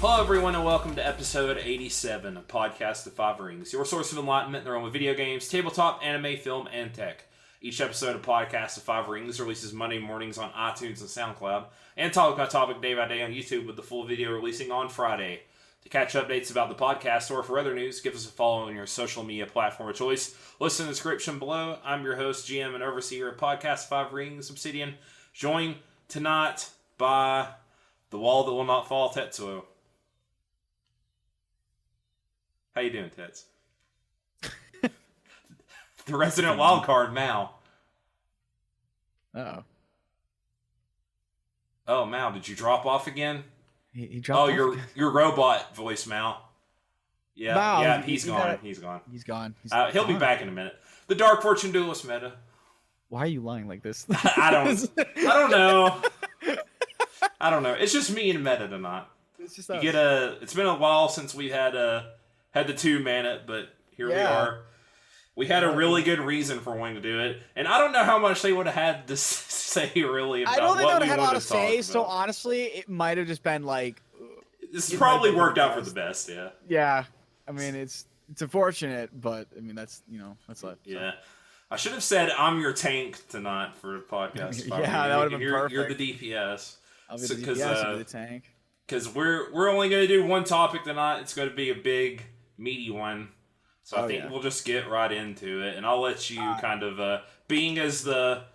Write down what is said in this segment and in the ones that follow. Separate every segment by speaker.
Speaker 1: Hello everyone and welcome to episode 87 of Podcast of Five Rings, your source of enlightenment in the realm of video games, tabletop, anime, film, and tech. Each episode of Podcast of Five Rings releases Monday mornings on iTunes and SoundCloud, and topic by topic, day by day on YouTube, with the full video releasing on Friday. To catch updates about the podcast or for other news, give us a follow on your social media platform of choice. Listen in the description below. I'm your host, GM, and overseer of Podcast of Five Rings, Obsidian, joined tonight by the wall that will not fall, Tetsuo. How you doing, Tets? The resident wildcard, Mao.
Speaker 2: Uh-oh.
Speaker 1: Oh, Mao, did you drop off again?
Speaker 2: He dropped off.
Speaker 1: your robot voice, Mao. Yeah,
Speaker 2: Mao,
Speaker 1: yeah, he's gone. He's gone.
Speaker 2: He's gone.
Speaker 1: He'll be back in a minute. The Dark Fortune Duelist meta.
Speaker 2: Why are you lying like this?
Speaker 1: I don't know. I don't know. It's just me and meta tonight.
Speaker 2: It's just
Speaker 1: It's been a while since we had the two-man it, but here we are. We had a really good reason for wanting to do it, and I don't know how much they would have had to say really about
Speaker 2: I don't think
Speaker 1: what
Speaker 2: they would have had a lot to say,
Speaker 1: about.
Speaker 2: so honestly, it might have just been like...
Speaker 1: This probably worked out for the best, yeah.
Speaker 2: Yeah. I mean, it's unfortunate, but, I mean, that's life.
Speaker 1: Yeah. So. I should have said I'm your tank tonight for a podcast.
Speaker 2: Yeah, that would have been perfect.
Speaker 1: You're the DPS.
Speaker 2: I'll be the DPS, you'll be the tank.
Speaker 1: Because we're only going to do one topic tonight. It's going to be a big, meaty one. So I think we'll just get right into it, and I'll let you kind of, being as the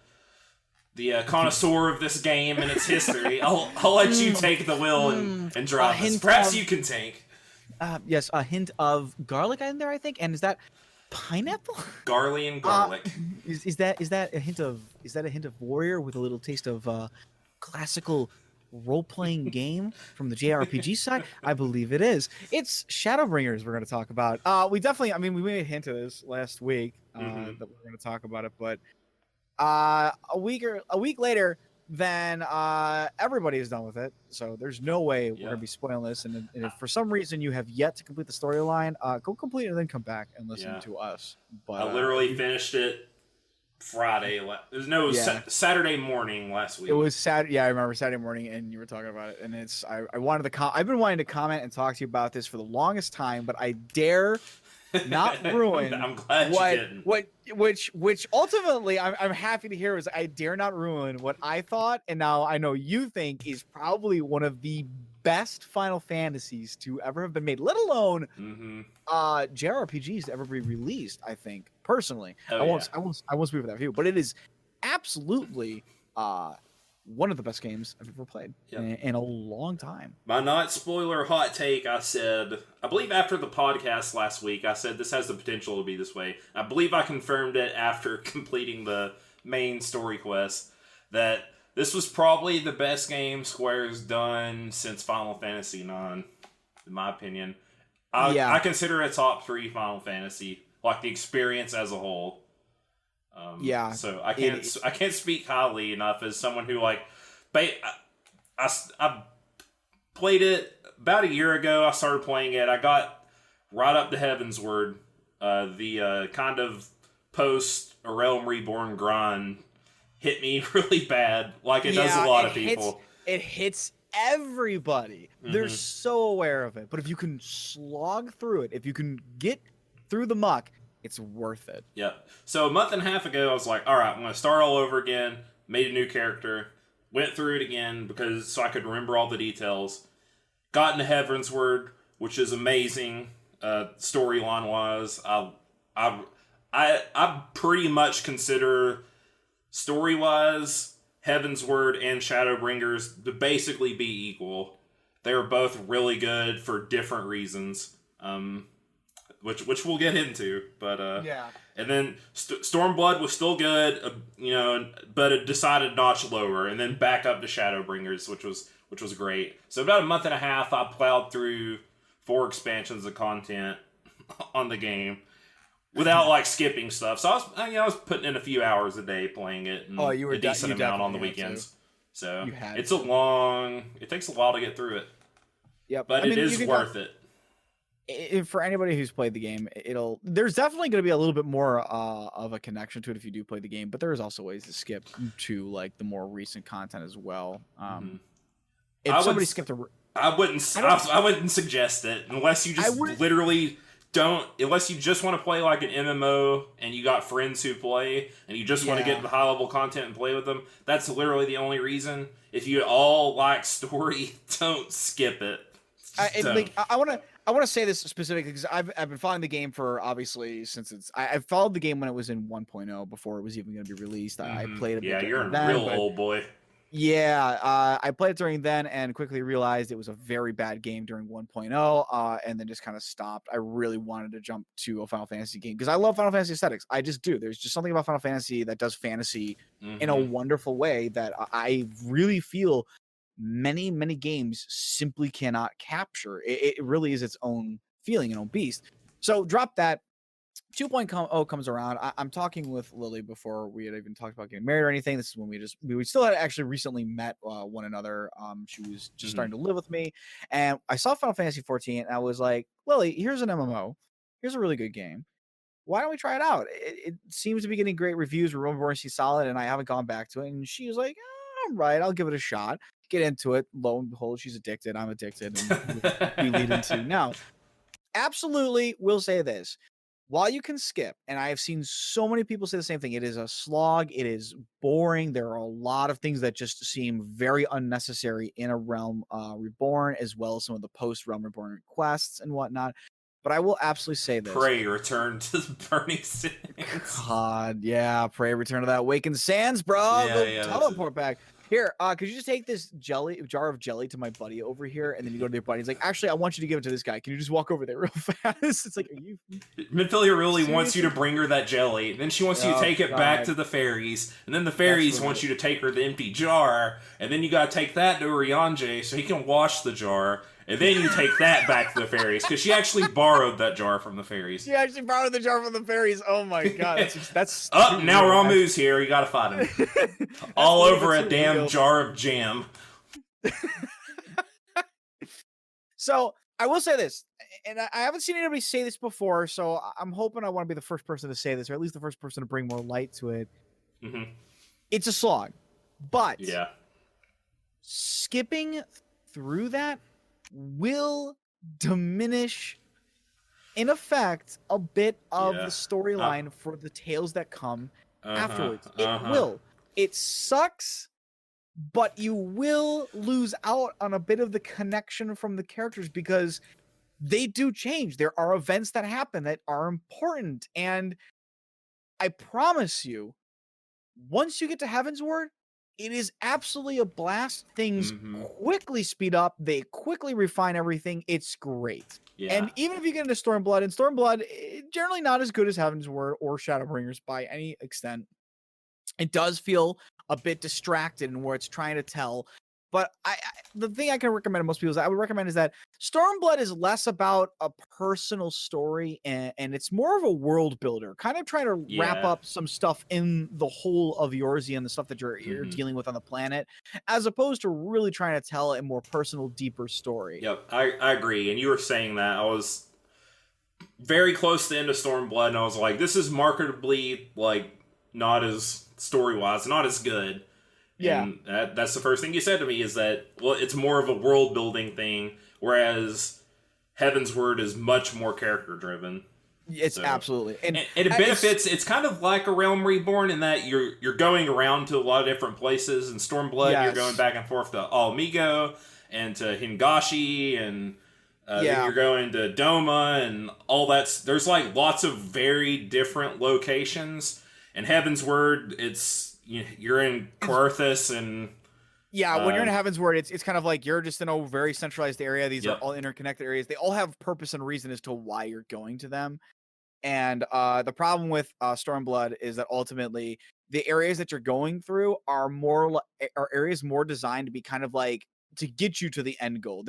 Speaker 1: connoisseur of this game and its history, I'll let you take the wheel and drive this. Perhaps you can tank.
Speaker 2: Yes, a hint of garlic in there, I think, and is that pineapple?
Speaker 1: Garlic and garlic.
Speaker 2: Is that a hint of warrior with a little taste of classical role-playing game from the JRPG side? I believe it is. It's Shadowbringers we're going to talk about. We made a hint of this last week that we're going to talk about it, but a week later, then everybody is done with it. So there's no way we're going to be spoiling this. And if for some reason you have yet to complete the storyline, go complete it and then come back and listen to us. But
Speaker 1: I literally finished it Friday. Saturday morning last week.
Speaker 2: It was Saturday. Yeah, I remember Saturday morning, and you were talking about it. And it's I wanted to. I've been wanting to comment and talk to you about this for the longest time, but I dare not ruin.
Speaker 1: I'm glad you didn't.
Speaker 2: Which ultimately I'm happy to hear is I dare not ruin what I thought, and now I know you think is probably one of the best Final Fantasies to ever have been made, let alone JRPGs to ever be released. I think personally, I won't speak for that view, but it is absolutely one of the best games I've ever played in a long time.
Speaker 1: My not spoiler hot take, I believe after the podcast last week, I said this has the potential to be this way. I believe I confirmed it after completing the main story quest, that this was probably the best game Square's done since Final Fantasy IX, in my opinion. I consider it top 3 Final Fantasy, like the experience as a whole. So I can't speak highly enough as someone who I played it about a year ago. I started playing it. I got right up to Heavensward, the kind of post A Realm Reborn grind hit me really bad, like it does a lot of people.
Speaker 2: It hits everybody. They're so aware of it. But if you can slog through it, if you can get through the muck, it's worth it.
Speaker 1: Yep. So a month and a half ago, I was like, all right, I'm going to start all over again. Made a new character. Went through it again so I could remember all the details. Got into Heavensward, which is amazing storyline-wise. I pretty much consider story-wise Heavensward and Shadowbringers to basically be equal. They were both really good for different reasons. Which we'll get into, but and then Stormblood was still good, but it decided notch lower, and then back up to Shadowbringers, which was great. So about a month and a half, I plowed through 4 expansions of content on the game without skipping stuff. So I was putting in a few hours a day playing it, and a decent amount on the weekends. So it takes a while to get through it.
Speaker 2: Yep,
Speaker 1: but it is worth it.
Speaker 2: For anybody who's played the game, there's definitely going to be a little bit more of a connection to it if you do play the game, but there's also ways to skip to the more recent content as well. If somebody skipped
Speaker 1: I wouldn't suggest it unless you just literally don't. Unless you just want to play like an MMO and you got friends who play and you just want to get the high level content and play with them. That's literally the only reason. If you all like story, don't skip it.
Speaker 2: I want to say this specifically because I've been following the game for obviously since I followed the game when it was in 1.0 before it was even going to be released. I played it.
Speaker 1: Yeah, you're a real old boy.
Speaker 2: Yeah, I played it during then and quickly realized it was a very bad game during 1.0, and then just kind of stopped. I really wanted to jump to a Final Fantasy game because I love Final Fantasy aesthetics. I just do. There's just something about Final Fantasy that does fantasy in a wonderful way that I really feel many games simply cannot capture. It really is its own feeling, own beast. So drop that. 2.0 comes around. I'm talking with Lily before we had even talked about getting married or anything. This is when we still had actually recently met one another. She was just starting to live with me, and I saw Final Fantasy 14, and I was like, Lily, here's an MMO. Here's a really good game. Why don't we try it out? It seems to be getting great reviews. Reborn Seems solid, and I haven't gone back to it. And she was like, all right, I'll give it a shot. Get into it. Lo and behold, she's addicted. I'm addicted. And we lead into now. Absolutely, will say this. While you can skip, and I have seen so many people say the same thing, it is a slog, it is boring. There are a lot of things that just seem very unnecessary in a Realm Reborn, as well as some of the post-Realm Reborn quests and whatnot. But I will absolutely say this.
Speaker 1: Pray return to the Burning Sands.
Speaker 2: God, yeah, pray return to that Awakened Sands, bro.
Speaker 1: Yeah,
Speaker 2: teleport back. Here, could you just take this jar of jelly to my buddy over here, and then you go to their buddy. He's like, actually, I want you to give it to this guy. Can you just walk over there real fast? It's like, are you?
Speaker 1: Midfilia really wants you to bring her that jelly. Then she wants you to take it back to the fairies, and then the fairies want you to take her the empty jar, and then you gotta take that to Urianger so he can wash the jar. And then you take that back to the fairies, because she actually borrowed that jar from the fairies.
Speaker 2: She actually borrowed the jar from the fairies. Oh my god, that's
Speaker 1: now Ramu's here. You gotta fight him. All over a damn jar of jam.
Speaker 2: So I will say this, and I haven't seen anybody say this before, so I'm hoping I want to be the first person to say this, or at least the first person to bring more light to it. It's a slog, but skipping through that will diminish, in effect, a bit of the storyline for the tales that come afterwards. It will. It sucks, but you will lose out on a bit of the connection from the characters because they do change. There are events that happen that are important, and I promise you, once you get to Heavensward, it is absolutely a blast. Things quickly speed up. They quickly refine everything. It's great. Yeah. And even if you get into Stormblood, and Stormblood, generally not as good as Heavensward or Shadowbringers by any extent. It does feel a bit distracted in where it's trying to tell. But the thing I can recommend to most people is that Stormblood is less about a personal story and it's more of a world builder, kind of trying to wrap up some stuff in the whole of Eorzea and the stuff that you're dealing with on the planet, as opposed to really trying to tell a more personal, deeper story.
Speaker 1: Yep, I agree. And you were saying that I was very close to the end of Stormblood, and I was like, this is marketably not as story-wise, not as good.
Speaker 2: Yeah,
Speaker 1: and that's the first thing you said to me is that, well, it's more of a world-building thing, whereas Heavensward is much more character-driven.
Speaker 2: It's absolutely. And
Speaker 1: it benefits, it's kind of like a Realm Reborn in that you're going around to a lot of different places. In Stormblood, you're going back and forth to Almigo and to Hingashi, and then you're going to Doma, and all that. There's lots of very different locations. And Heavensward, you're in Coerthas, and
Speaker 2: when you're in Heavensward, it's kind of like you're just in a very centralized area. These are all interconnected areas. They all have purpose and reason as to why you're going to them. And the problem with Stormblood is that ultimately the areas that you're going through are areas more designed to be kind of like to get you to the end goal.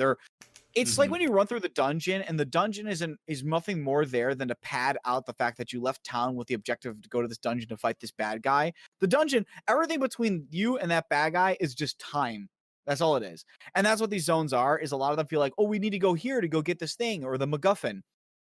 Speaker 2: It's like when you run through the dungeon, and the dungeon is nothing more there than to pad out the fact that you left town with the objective to go to this dungeon to fight this bad guy. The dungeon, everything between you and that bad guy is just time. That's all it is. And that's what these zones are, is a lot of them feel like, oh, we need to go here to go get this thing, or the MacGuffin.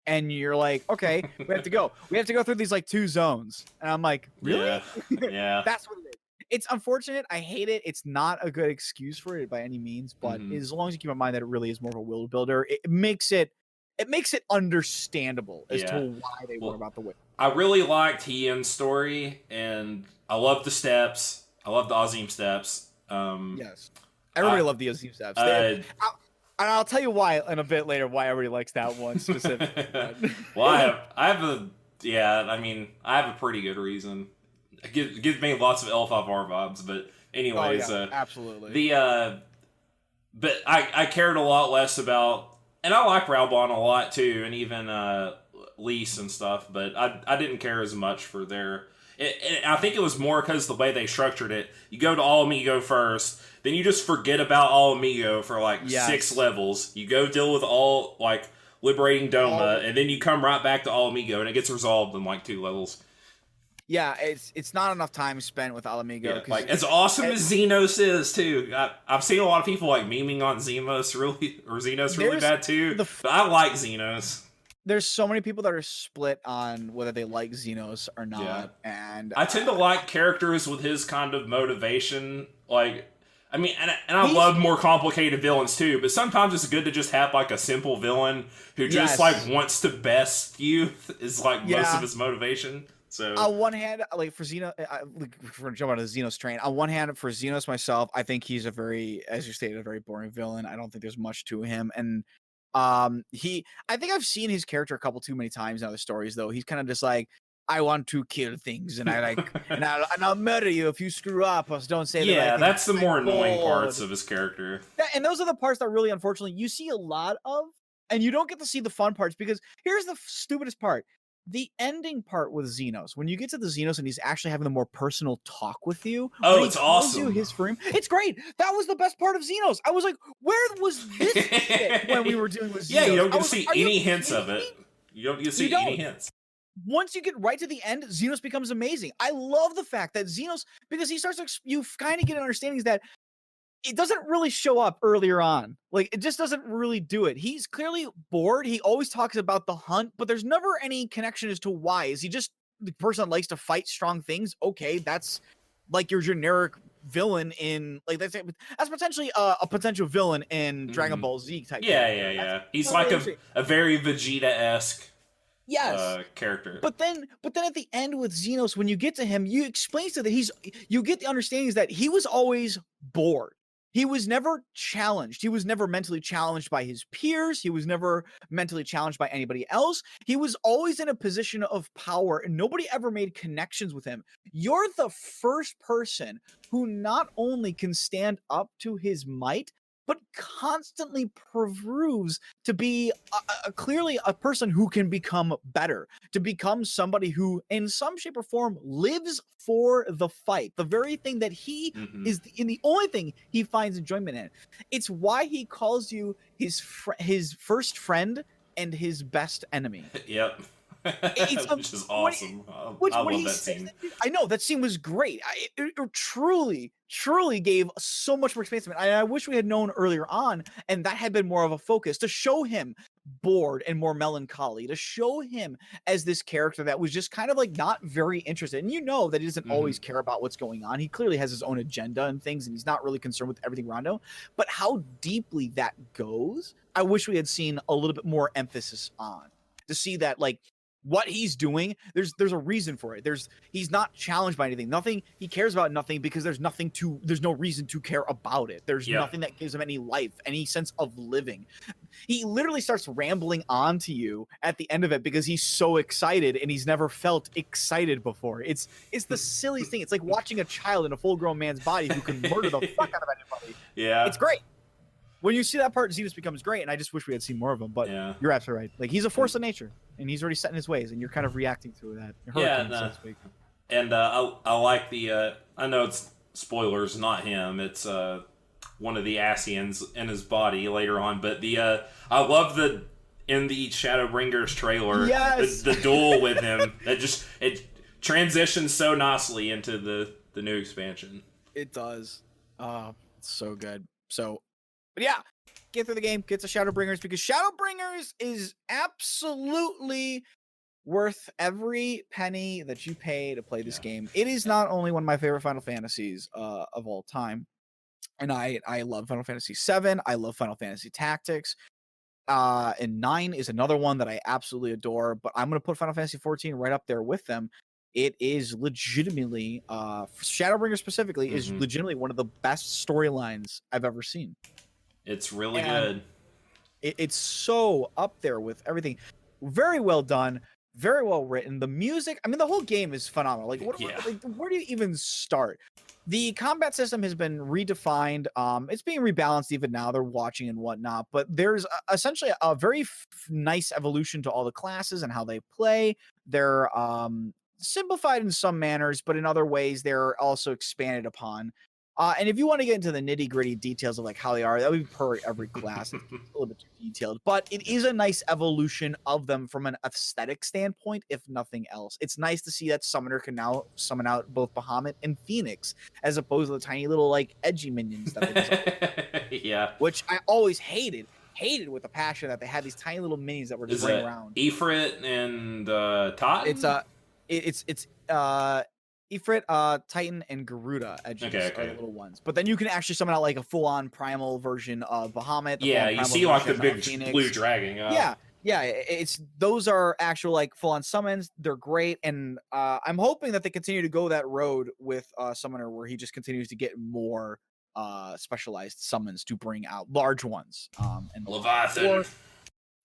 Speaker 2: And you're like, okay, we have to go. We have to go through these 2 zones. And I'm like, really?
Speaker 1: Yeah.
Speaker 2: That's what it is. It's unfortunate. I hate it. It's not a good excuse for it by any means, but
Speaker 1: Mhm.
Speaker 2: as long as you keep in mind that it really is more of a world builder, it makes it understandable as to
Speaker 1: Yeah.
Speaker 2: why they went
Speaker 1: Well,
Speaker 2: about the way.
Speaker 1: I really liked Ian's story, and I love the steps. I love the Azim steps.
Speaker 2: Yes, everybody
Speaker 1: I,
Speaker 2: loved the Azim steps.
Speaker 1: uh,
Speaker 2: And I'll tell you why in a bit later. Why everybody likes that one specifically. But
Speaker 1: well, I mean, I have a pretty good reason. It gives me lots of L5R vibes, but
Speaker 2: oh
Speaker 1: anyways,
Speaker 2: yeah, absolutely.
Speaker 1: But I cared a lot less about, and I like Raubon a lot too, and even Lise and stuff, but I didn't care as much for their. I think it was more because the way they structured it. You go to All Amigo first, then you just forget about All Amigo for like 6 levels. You go deal with all like liberating Doma, and then you come right back to All Amigo, and it gets resolved in like 2 levels.
Speaker 2: Yeah, it's not enough time spent with All Amigo.
Speaker 1: Yeah, like as awesome as Xenos is too. I've seen a lot of people like memeing on Xenos really bad too. But I like Xenos.
Speaker 2: There's so many people that are split on whether they like Xenos or not, and
Speaker 1: I tend to like characters with his kind of motivation. Like, I mean, and I love more complicated villains too. But sometimes it's good to just have like a simple villain who just like wants to best you. Is like most of his motivation. So
Speaker 2: on one hand, like for Xenos, for jump on the Xenos train. On one hand, for Xenos myself, I think he's a very, as you stated, a very boring villain. I don't think there's much to him, and I think I've seen his character a couple too many times in other stories. Though he's kind of just like, I want to kill things, and I like, and I'll murder you if you screw up. Or don't say that.
Speaker 1: Yeah, that's the more annoying parts of his character.
Speaker 2: And those are the parts that really, unfortunately, you see a lot of, and you don't get to see the fun parts because here's the stupidest part. The ending part with Xenos, when you get to the Xenos and he's actually having a more personal talk with you.
Speaker 1: Oh, it's awesome.
Speaker 2: You his frame. It's great. That was the best part of Xenos. I was like, where was this shit when we were dealing with Xenos?
Speaker 1: Yeah, you don't get to see any hints of it. You don't get to see any hints.
Speaker 2: Once you get right to the end, Xenos becomes amazing. I love the fact that Xenos, because he starts to, you kind of get an understanding that it doesn't really show up earlier on. Like, it just doesn't really do it. He's clearly bored. He always talks about the hunt, but there's never any connection as to why. Is he just the person that likes to fight strong things? Okay, that's like your generic villain in, like, that's potentially a potential villain in Dragon Ball Z type.
Speaker 1: Yeah. He's like a very Vegeta-esque character.
Speaker 2: But then at the end with Xenos, when you get to him, you explain to that you get the understanding that he was always bored. He was never challenged. He was never mentally challenged by his peers. He was never mentally challenged by anybody else. He was always in a position of power, and nobody ever made connections with him. You're the first person who not only can stand up to his might, but constantly proves to be clearly a person who can become better, to become somebody who, in some shape or form, lives for the fight. The very thing that he is in the only thing he finds enjoyment in. It's why he calls you his first friend and his best enemy.
Speaker 1: Yep. Which is awesome. I love that scene.
Speaker 2: I know that scene was great. It truly gave so much more expansive. I wish we had known earlier on, and that had been more of a focus to show him bored and more melancholy, to show him as this character that was just kind of like not very interested. And you know that he doesn't always care about what's going on. He clearly has his own agenda and things, and he's not really concerned with everything around him. But how deeply that goes, I wish we had seen a little bit more emphasis on, to see that, like, what he's doing, there's a reason for it. He's not challenged by anything. He cares about nothing because there's no reason to care about it. There's nothing that gives him any life, any sense of living. He literally starts rambling on to you at the end of it because he's so excited, and he's never felt excited before. It's the silliest thing. It's like watching a child in a full-grown man's body who can murder the fuck out of anybody.
Speaker 1: Yeah.
Speaker 2: It's great. When you see that part, Xenos becomes great, and I just wish we had seen more of him. But you're absolutely right. Like, he's a force of nature, and he's already set in his ways, and you're kind of reacting to that. So to speak.
Speaker 1: And I like the. I know it's spoilers, not him. It's one of the Asians in his body later on. But I love in the Shadowbringers trailer, the duel with him. It transitions so nicely into the new expansion.
Speaker 2: It does. It's so good. So. But yeah, get through the game, get to Shadowbringers, because Shadowbringers is absolutely worth every penny that you pay to play this
Speaker 1: Yeah.
Speaker 2: game. It is not only one of my favorite Final Fantasies of all time, and I love Final Fantasy VII. I love Final Fantasy Tactics. And 9 is another one that I absolutely adore, but I'm gonna put Final Fantasy 14 right up there with them. It is legitimately, Shadowbringers specifically, is
Speaker 1: Hmm.
Speaker 2: legitimately one of the best storylines I've ever seen.
Speaker 1: It's really
Speaker 2: And
Speaker 1: good.
Speaker 2: it's so up there with everything. Very well done, very well written. The music, I mean, the whole game is phenomenal. Like,
Speaker 1: Yeah.
Speaker 2: like, where do you even start? The combat system has been redefined. It's being rebalanced even now. They're watching and whatnot, but there's essentially a very nice evolution to all the classes and how they play. They're simplified in some manners, but in other ways, they're also expanded upon. And if you want to get into the nitty gritty details of like how they are, that would be per every class. It's a little bit too detailed, but it is a nice evolution of them from an aesthetic standpoint, if nothing else. It's nice to see that Summoner can now summon out both Bahamut and Phoenix, as opposed to the tiny little like edgy minions that they just
Speaker 1: Yeah.
Speaker 2: which I always hated with a passion that they had these tiny little minis that were just
Speaker 1: Is
Speaker 2: running
Speaker 1: it
Speaker 2: around.
Speaker 1: Ifrit and
Speaker 2: It's
Speaker 1: Totten?
Speaker 2: it's Ifrit, Titan, and Garuda edges
Speaker 1: Okay,
Speaker 2: are the
Speaker 1: okay.
Speaker 2: little ones. But then you can actually summon out like a full-on primal version of Bahamut, the
Speaker 1: Yeah,
Speaker 2: full-on
Speaker 1: you
Speaker 2: primal
Speaker 1: see like the
Speaker 2: version of
Speaker 1: big blue
Speaker 2: Phoenix.
Speaker 1: dragon.
Speaker 2: Yeah, yeah, it's those are actual like full-on summons. They're great, and I'm hoping that they continue to go that road with Summoner, where he just continues to get more specialized summons to bring out large ones. And the like.
Speaker 1: Leviathan.
Speaker 2: Or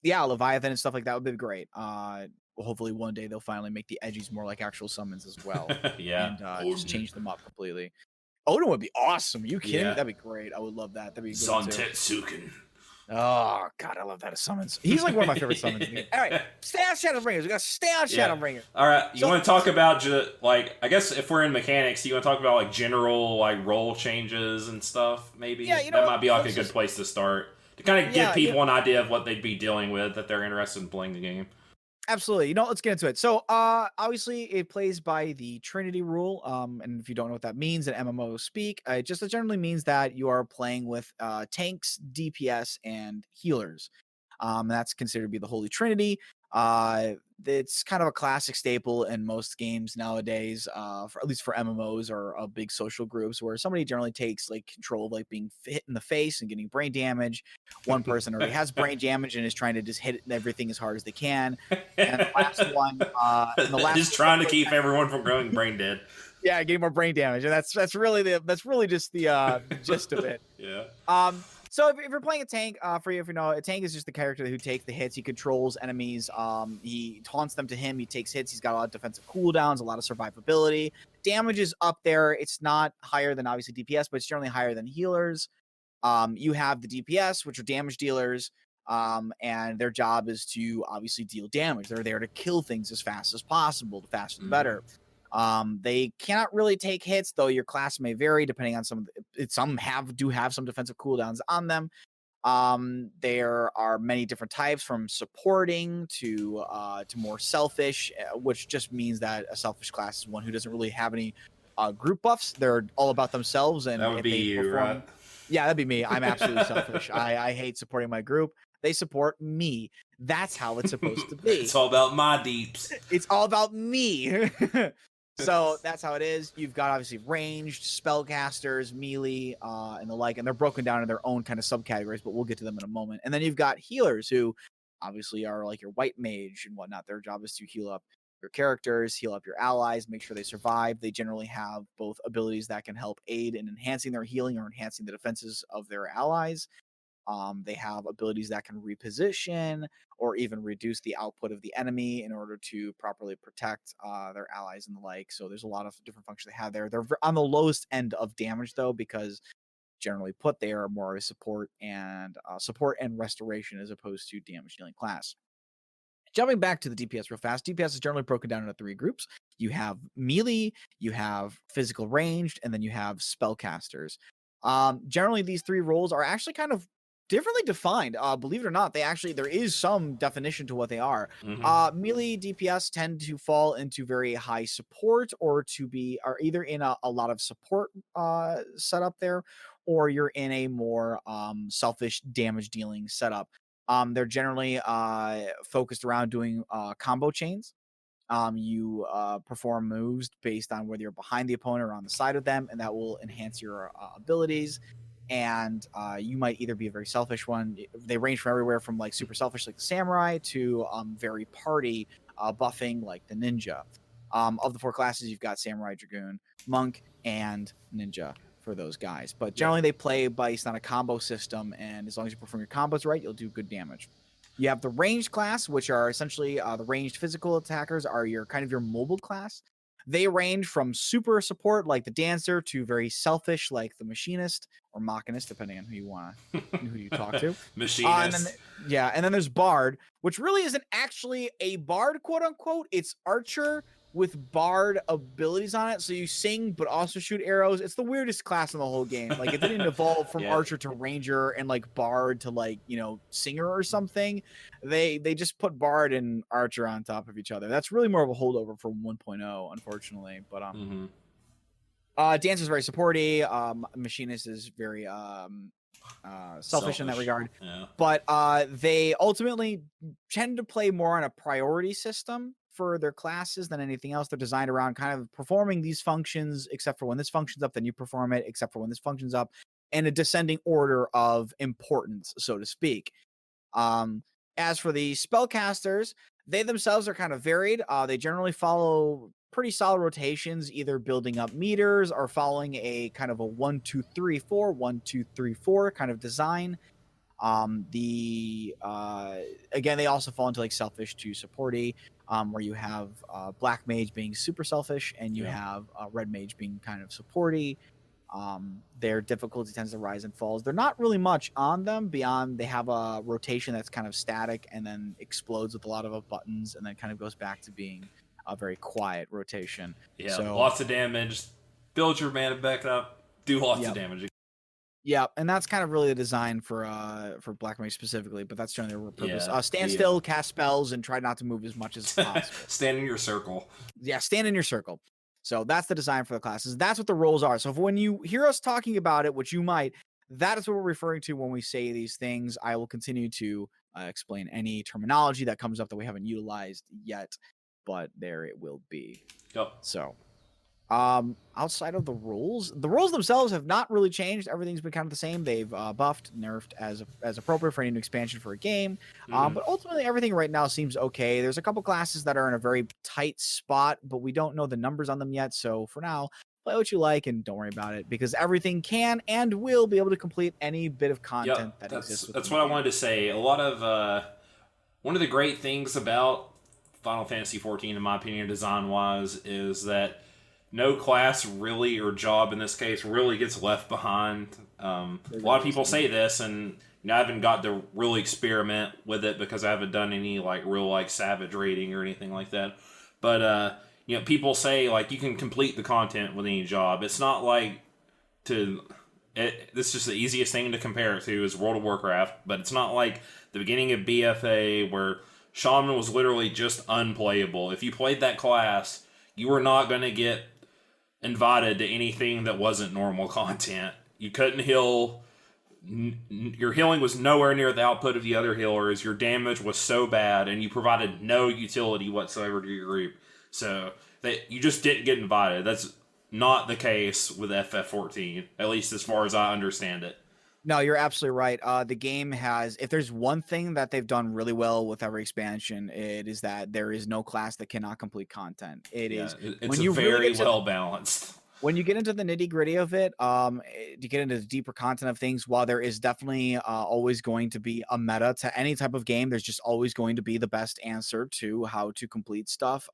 Speaker 2: yeah, Leviathan and stuff like that would be great. Hopefully one day they'll finally make the edgies more like actual summons as well,
Speaker 1: Yeah.
Speaker 2: and just
Speaker 1: Odin.
Speaker 2: change them up completely. Odin would be awesome. Are you kidding me?
Speaker 1: Yeah.
Speaker 2: That'd be great. I would love that. That'd be a good one too.
Speaker 1: Zantetsuken.
Speaker 2: Oh god, I love that as summons. He's like one of my favorite summons in the game. All right, stay on Shadowbringers. We gotta stay on
Speaker 1: Yeah.
Speaker 2: Shadowbringers.
Speaker 1: All right. You
Speaker 2: So
Speaker 1: want to talk about like I guess if we're in mechanics, you want to talk about like general like role changes and stuff. Maybe
Speaker 2: yeah, you know
Speaker 1: that
Speaker 2: what?
Speaker 1: might be like a
Speaker 2: Let's
Speaker 1: good
Speaker 2: just
Speaker 1: place to start to kind of give
Speaker 2: yeah,
Speaker 1: people an idea of what they'd be dealing with if they're interested in playing the game.
Speaker 2: absolutely. Let's get into it. So, obviously, it plays by the Trinity rule. And if you don't know what that means in MMO speak, it just generally means that you are playing with tanks, DPS, and healers. That's considered to be the Holy Trinity. It's kind of a classic staple in most games nowadays, for, at least for MMOs or big social groups, where somebody generally takes like control of like being hit in the face and getting brain damage. One person already has brain damage and is trying to just hit everything as hard as they can. And the last one,
Speaker 1: Just trying to keep everyone from going brain dead.
Speaker 2: yeah, getting more brain damage, and that's really just the gist of it.
Speaker 1: Yeah.
Speaker 2: So if you're playing a tank, for you, if you know, a tank is just the character who takes the hits. He controls enemies. He taunts them to him. He takes hits. He's got a lot of defensive cooldowns, a lot of survivability. Damage is up there. It's not higher than obviously DPS, but it's generally higher than healers. You have the DPS, which are damage dealers. And their job is to obviously deal damage. They're there to kill things as fast as possible. The faster, the better. They cannot really take hits, though your class may vary depending on some do have some defensive cooldowns on them. There are many different types, from supporting to more selfish, which just means that a selfish class is one who doesn't really have any group buffs. They're all about themselves, and
Speaker 1: That would
Speaker 2: if
Speaker 1: be
Speaker 2: they
Speaker 1: you,
Speaker 2: perform,
Speaker 1: right?
Speaker 2: yeah, that'd be me. I'm absolutely selfish. I hate supporting my group. They support me. That's how it's supposed to be.
Speaker 1: It's all about my deeps.
Speaker 2: It's all about me. So that's how it is. You've got obviously ranged, spellcasters, melee, and the like, and they're broken down in their own kind of subcategories, but we'll get to them in a moment. And then you've got healers, who obviously are like your white mage and whatnot. Their job is to heal up your characters, heal up your allies, make sure they survive. They generally have both abilities that can help aid in enhancing their healing or enhancing the defenses of their allies. They have abilities that can reposition or even reduce the output of the enemy in order to properly protect their allies and the like. So there's a lot of different functions they have there. They're on the lowest end of damage, though, because generally put, they are more of a support and restoration as opposed to damage dealing class. Jumping back to the DPS real fast, DPS is generally broken down into three groups. You have melee, you have physical ranged, and then you have spellcasters. Generally, these three roles are actually kind of differently defined. Believe it or not, there is some definition to what they are.
Speaker 1: Mm-hmm.
Speaker 2: Melee DPS tend to fall into very high support, or are either in a lot of support setup there, or you're in a more selfish damage dealing setup. They're generally focused around doing combo chains. You perform moves based on whether you're behind the opponent or on the side of them, and that will enhance your abilities. And you might either be a very selfish one. They range from everywhere from like super selfish, like the samurai, to very party buffing, like the ninja. Of the 4 classes, you've got samurai, dragoon, monk, and ninja for those guys. But generally, they play based on a combo system, and as long as you perform your combos right, you'll do good damage. You have the ranged class, which are essentially the ranged physical attackers are your kind of your mobile class. They range from super support like the dancer to very selfish like the machinist or machinist, depending on who you talk to.
Speaker 1: Machinist.
Speaker 2: And then there's bard, which really isn't actually a bard, quote unquote. It's archer with bard abilities on it. So you sing, but also shoot arrows. It's the weirdest class in the whole game. Like it didn't evolve from archer to ranger and like bard to like, singer or something. They just put bard and archer on top of each other. That's really more of a holdover from 1.0, unfortunately. But dancer's very supporty. Machinist is very selfish in that regard.
Speaker 1: Yeah.
Speaker 2: But they ultimately tend to play more on a priority system for their classes than anything else. They're designed around kind of performing these functions, except for when this function's up, then you perform it, except for when this function's up, in a descending order of importance, so to speak. As for the spellcasters, they themselves are kind of varied. They generally follow pretty solid rotations, either building up meters or following a kind of a 1-2-3-4, 1-2-3-4 kind of design. Again, they also fall into like selfish to supporty, where you have black mage being super selfish and you have red mage being kind of supporty. Their difficulty tends to rise and falls. They're not really much on them beyond they have a rotation that's kind of static and then explodes with a lot of buttons and then kind of goes back to being a very quiet rotation.
Speaker 1: Yeah, so, lots of damage. Build your mana back up. Do lots of damage.
Speaker 2: Yeah, and that's kind of really the design for Black Mage specifically, but that's generally their purpose. Stand still, cast spells, and try not to move as much as possible.
Speaker 1: Stand in your circle.
Speaker 2: Yeah, stand in your circle. So that's the design for the classes. That's what the roles are. So when you hear us talking about it, which you might, that is what we're referring to when we say these things. I will continue to explain any terminology that comes up that we haven't utilized yet, but there it will be.
Speaker 1: Yep.
Speaker 2: So outside of the rules themselves have not really changed. Everything's been kind of the same. They've buffed, nerfed as appropriate for any new expansion for a game. But ultimately everything right now seems okay. There's a couple classes that are in a very tight spot, but we don't know the numbers on them yet. So for now, play what you like and don't worry about it, because everything can and will be able to complete any bit of content that exists.
Speaker 1: That's what I wanted to say. A lot of one of the great things about Final Fantasy XIV, in my opinion, design-wise, is that no class really, or job in this case, really gets left behind. A lot of people say this, and I haven't got to really experiment with it because I haven't done any real savage rating or anything like that. But people say you can complete the content with any job. It's not this is just the easiest thing to compare it to is World of Warcraft, but it's not like the beginning of BFA where Shaman was literally just unplayable. If you played that class, you were not going to get invited to anything that wasn't normal content. You couldn't heal. Your healing was nowhere near the output of the other healers. Your damage was so bad, and you provided no utility whatsoever to your group. So you just didn't get invited. That's not the case with FF14, at least as far as I understand it.
Speaker 2: No, you're absolutely right. The game has, if there's one thing that they've done really well with every expansion, it is that there is no class that cannot complete content. It's
Speaker 1: very well balanced.
Speaker 2: When you get into the nitty gritty of it, to get into the deeper content of things, while there is definitely always going to be a meta to any type of game, there's just always going to be the best answer to how to complete stuff.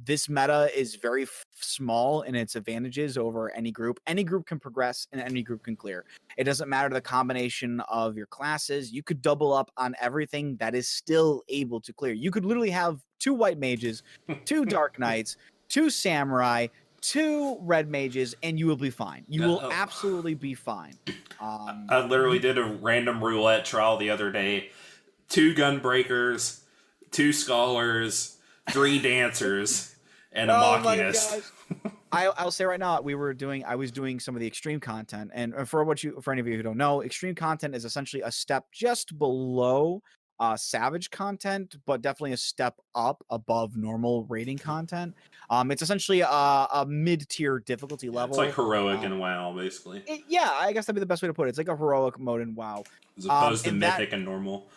Speaker 2: This meta is very small in its advantages over any group. Any group can progress and any group can clear. It doesn't matter the combination of your classes. You could double up on everything that is still able to clear. You could literally have 2 white mages, 2 dark knights, 2 samurai, 2 red mages, and you will be fine. You will absolutely be fine.
Speaker 1: I literally did a random roulette trial the other day. 2 gunbreakers, 2 scholars, 3 dancers, and a machinist.
Speaker 2: I'll say right now, I was doing some of the extreme content, and for any of you who don't know, extreme content is essentially a step just below Savage content, but definitely a step up above normal raiding content. It's essentially a mid-tier difficulty
Speaker 1: Yeah,
Speaker 2: level.
Speaker 1: it's like heroic in WoW, basically,
Speaker 2: Yeah, I guess that'd be the best way to put it. It's like a heroic mode in WoW.
Speaker 1: as opposed to
Speaker 2: And
Speaker 1: mythic and normal.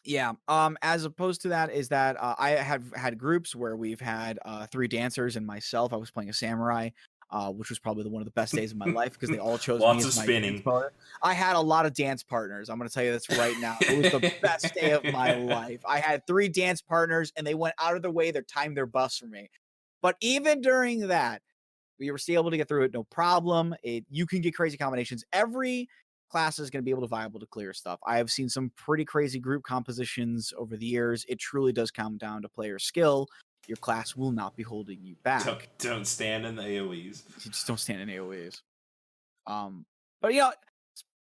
Speaker 2: Yeah. As opposed to that is that I have had groups where we've had 3 dancers and myself. I was playing a samurai, which was probably one of the best days of my life because they all chose
Speaker 1: Lots
Speaker 2: me
Speaker 1: of
Speaker 2: as my
Speaker 1: spinning.
Speaker 2: dance partner. I had a lot of dance partners. I'm going to tell you this right now. It was the best day of my life. I had 3 dance partners and they went out of their way. They timed their bus for me. But even during that, we were still able to get through it, no problem. You can get crazy combinations. Every class is going to be able to viable to clear stuff. I have seen some pretty crazy group compositions over the years. It truly does come down to player skill. Your class will not be holding you back.
Speaker 1: Don't stand in the AoEs.
Speaker 2: You just don't stand in AoEs. But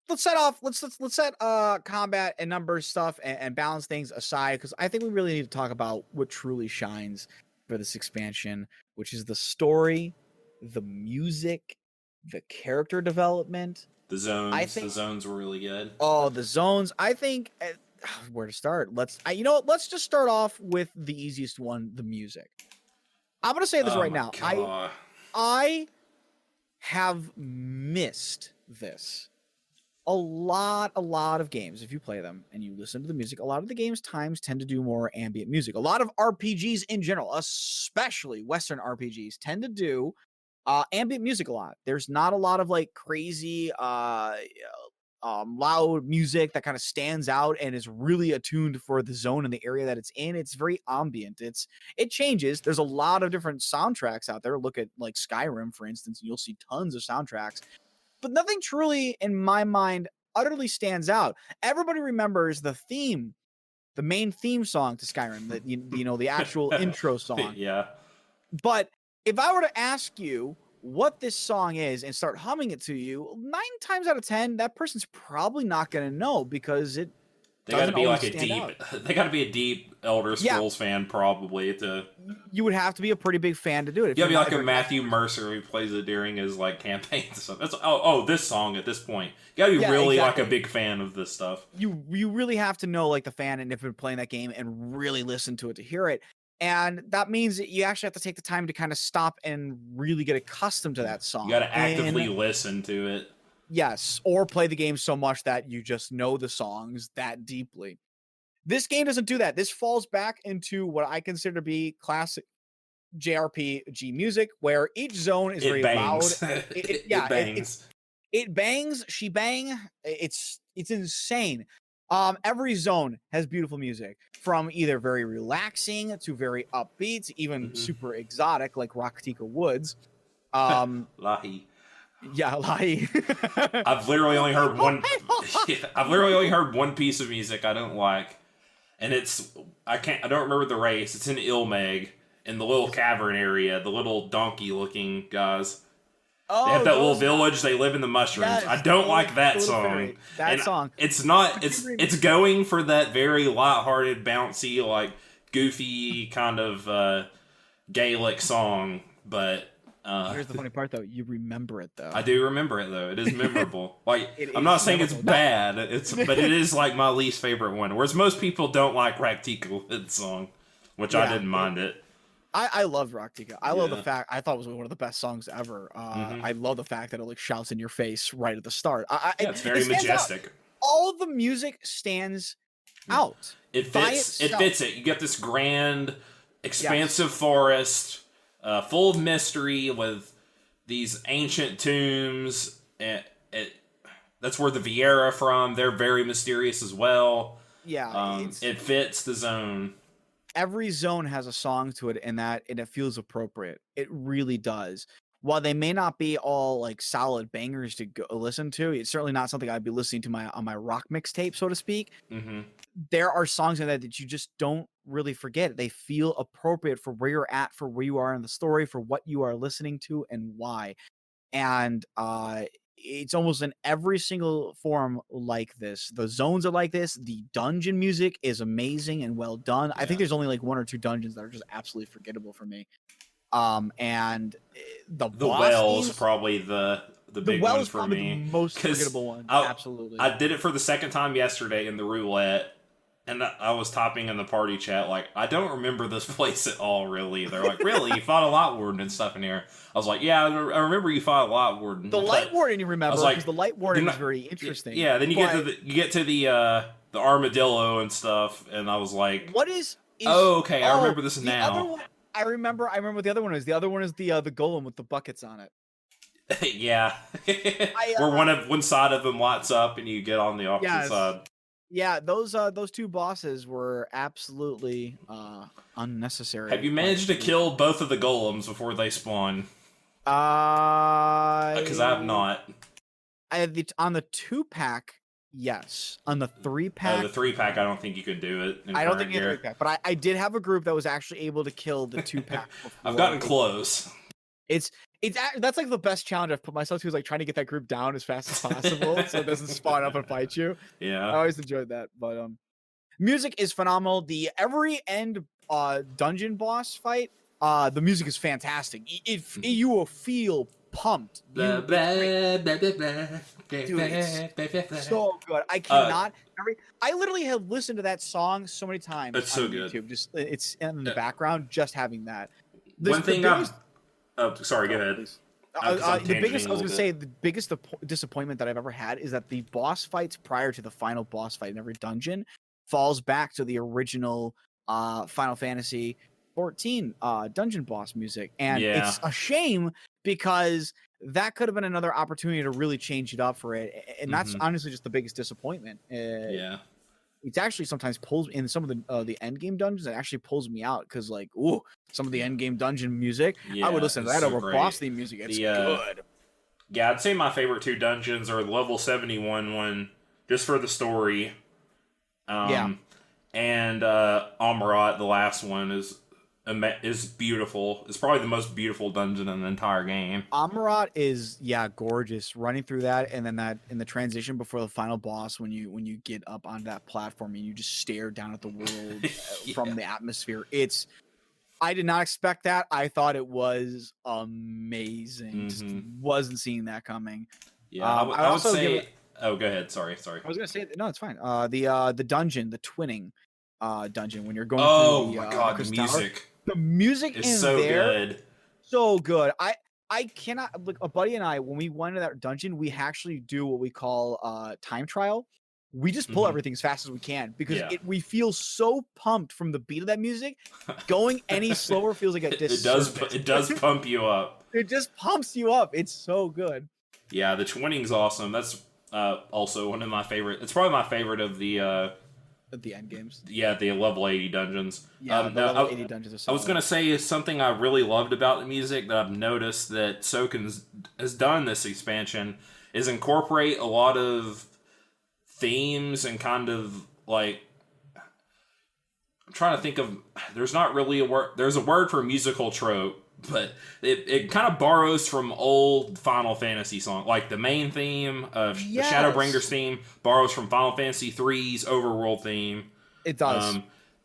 Speaker 2: let's set combat and numbers stuff and balance things aside, because I think we really need to talk about what truly shines for this expansion, which is the story, the music, the character development.
Speaker 1: The zones were really good.
Speaker 2: Oh, the zones. I think where to start? Let's just start off with the easiest one, the music. I'm gonna say this right now.
Speaker 1: God.
Speaker 2: I have missed this. A lot of games, if you play them and you listen to the music, a lot of the games times tend to do more ambient music. A lot of RPGs in general, especially Western RPGs, tend to do ambient music a lot. There's not a lot of like crazy loud music that kind of stands out and is really attuned for the zone and the area that it's in. It's very ambient. It changes. There's a lot of different soundtracks out there. Look at like Skyrim, for instance, and you'll see tons of soundtracks. But nothing truly, in my mind, utterly stands out. Everybody remembers the theme, the main theme song to Skyrim, the actual intro song.
Speaker 1: Yeah.
Speaker 2: But if I were to ask you what this song is and start humming it to you, 9 times out of 10, that person's probably not going to know because it
Speaker 1: They got to be like
Speaker 2: They
Speaker 1: got to be a deep Elder Scrolls fan probably to.
Speaker 2: You would have to be a pretty big fan to do it.
Speaker 1: You got to be like a Matthew Mercer who plays it during his like campaigns and stuff. That's this song at this point. You got to be really exactly. Like a big fan of this stuff.
Speaker 2: You really have to know like the fan and if you're playing that game and really listen to it to hear it. And that means that you actually have to take the time to kind of stop and really get accustomed to that song.
Speaker 1: You got to actively listen to it.
Speaker 2: Yes, or play the game so much that you just know the songs that deeply. This game doesn't do that. This falls back into what I consider to be classic JRPG music, where each zone is very
Speaker 1: bangs.
Speaker 2: loud. It bangs. It bangs. She bang. It's insane. Every zone has beautiful music, from either very relaxing to very upbeat, even super exotic like Raktika Woods.
Speaker 1: Lahi.
Speaker 2: Yeah, Lahi.
Speaker 1: I've literally only heard one. I've literally only heard one piece of music I don't like, and I don't remember the race. It's in Ilmeg in the little cavern area. The little donkey-looking guys.
Speaker 2: Oh,
Speaker 1: they have that little village. They live in the mushrooms.
Speaker 2: Yes,
Speaker 1: I don't like that song.
Speaker 2: That song.
Speaker 1: It's not. It's going for that very lighthearted, bouncy, like goofy kind of Gaelic song, but.
Speaker 2: Here's the funny part, though. You remember it, though.
Speaker 1: I do remember it, though. It is memorable. Like, I'm not saying it's bad, but it is, like, my least favorite one. Whereas most people don't like Raktika song, which I didn't mind it.
Speaker 2: I love Raktika. I love the fact, I thought it was one of the best songs ever. I love the fact that it, like, shouts in your face right at the start.
Speaker 1: It's very majestic.
Speaker 2: All of the music stands out.
Speaker 1: It fits it. You get this grand, expansive forest... full of mystery with these ancient tombs. That's where the Viera from. They're very mysterious as well.
Speaker 2: Yeah,
Speaker 1: it fits the zone.
Speaker 2: Every zone has a song to it, and it feels appropriate. It really does. While they may not be all like solid bangers to go listen to, it's certainly not something I'd be listening to on my rock mixtape, so to speak.
Speaker 1: Mm-hmm.
Speaker 2: There are songs in that you just don't really forget. They feel appropriate for where you're at, for where you are in the story, for what you are listening to, and why. And it's almost in every single form like this. The zones are like this. The dungeon music is amazing and well done. Yeah. I think there's only like 1 or 2 dungeons that are just absolutely forgettable for me. And the
Speaker 1: well's probably the big one for me.
Speaker 2: The most forgettable one. Absolutely.
Speaker 1: I did it for the second time yesterday in the roulette, And I was typing in the party chat, like, I don't remember this place at all, really. They're like, really? You fought a Light Warden and stuff in here? I was like, yeah, I remember you fought a Light Warden.
Speaker 2: The Light Warden you remember,
Speaker 1: like,
Speaker 2: because the Light Warden is very interesting.
Speaker 1: Yeah, then you get to the armadillo and stuff, and I was like,
Speaker 2: what is
Speaker 1: oh, okay, I remember this now.
Speaker 2: Other one, I remember what the other one is. The other one is the golem with the buckets on it.
Speaker 1: Yeah. Where one side of them lights up and you get on the opposite side.
Speaker 2: Yeah, those two bosses were absolutely unnecessary.
Speaker 1: Have you managed to kill both of the golems before they spawn? Because I have not.
Speaker 2: On the 2-pack, yes. On the 3-pack,
Speaker 1: the 3-pack, I don't think you could do it.
Speaker 2: I don't think you can 3-pack, but I did have a group that was actually able to kill the 2-pack.
Speaker 1: I've gotten close.
Speaker 2: That's like the best challenge I've put myself to, is like trying to get that group down as fast as possible so it doesn't spawn up and fight you.
Speaker 1: Yeah,
Speaker 2: I always enjoyed that. But music is phenomenal. Every end dungeon boss fight, the music is fantastic. You will feel pumped. Dude, it's so good. I cannot. I literally have listened to that song so many times.
Speaker 1: It's so
Speaker 2: YouTube.
Speaker 1: good.
Speaker 2: Just it's in the background, just having that.
Speaker 1: One thing oh, sorry, go ahead.
Speaker 2: The biggest disappointment that I've ever had is that the boss fights prior to the final boss fight in every dungeon falls back to the original Final Fantasy 14 dungeon boss music, and it's a shame because that could have been another opportunity to really change it up for it, and that's honestly just the biggest disappointment. It actually sometimes pulls in some of the end game dungeons. It actually pulls me out because, like, some of the end game dungeon music, I would listen to that over boss theme music. It's good.
Speaker 1: Yeah, I'd say my favorite 2 dungeons are the level 71 one, just for the story. And Amarat, the last one, is beautiful. It's probably the most beautiful dungeon in the entire game.
Speaker 2: Amarat is gorgeous. Running through that, and then that in the transition before the final boss, when you get up on that platform and you just stare down at the world from the atmosphere. I did not expect that. I thought it was amazing. Just wasn't seeing that coming.
Speaker 1: Yeah, I would say. Oh, go ahead. Sorry.
Speaker 2: I was gonna say no, it's fine. The dungeon, the twinning dungeon, when you're going through
Speaker 1: my god, the music.
Speaker 2: Tower. The music
Speaker 1: is so good.
Speaker 2: So good. I cannot, like, a buddy and I, when we went into that dungeon, we actually do what we call time trial. We just pull everything as fast as we can because we feel so pumped from the beat of that music. Going any slower feels like a disservice.
Speaker 1: It does pump you up.
Speaker 2: It just pumps you up. It's so good.
Speaker 1: Yeah, the twinning's awesome. That's also one of my favorite. It's probably my favorite of the
Speaker 2: end games.
Speaker 1: Yeah, the level 80 dungeons.
Speaker 2: Yeah, the level 80 dungeons are so
Speaker 1: I was going to say is something I really loved about the music that I've noticed that Soken has done this expansion is incorporate a lot of themes and kind of like, I'm trying to think of, there's not really a word, there's a word for musical trope, but it kind of borrows from old Final Fantasy songs. Like the main theme of the Shadowbringers theme borrows from Final Fantasy III's overworld theme.
Speaker 2: It does.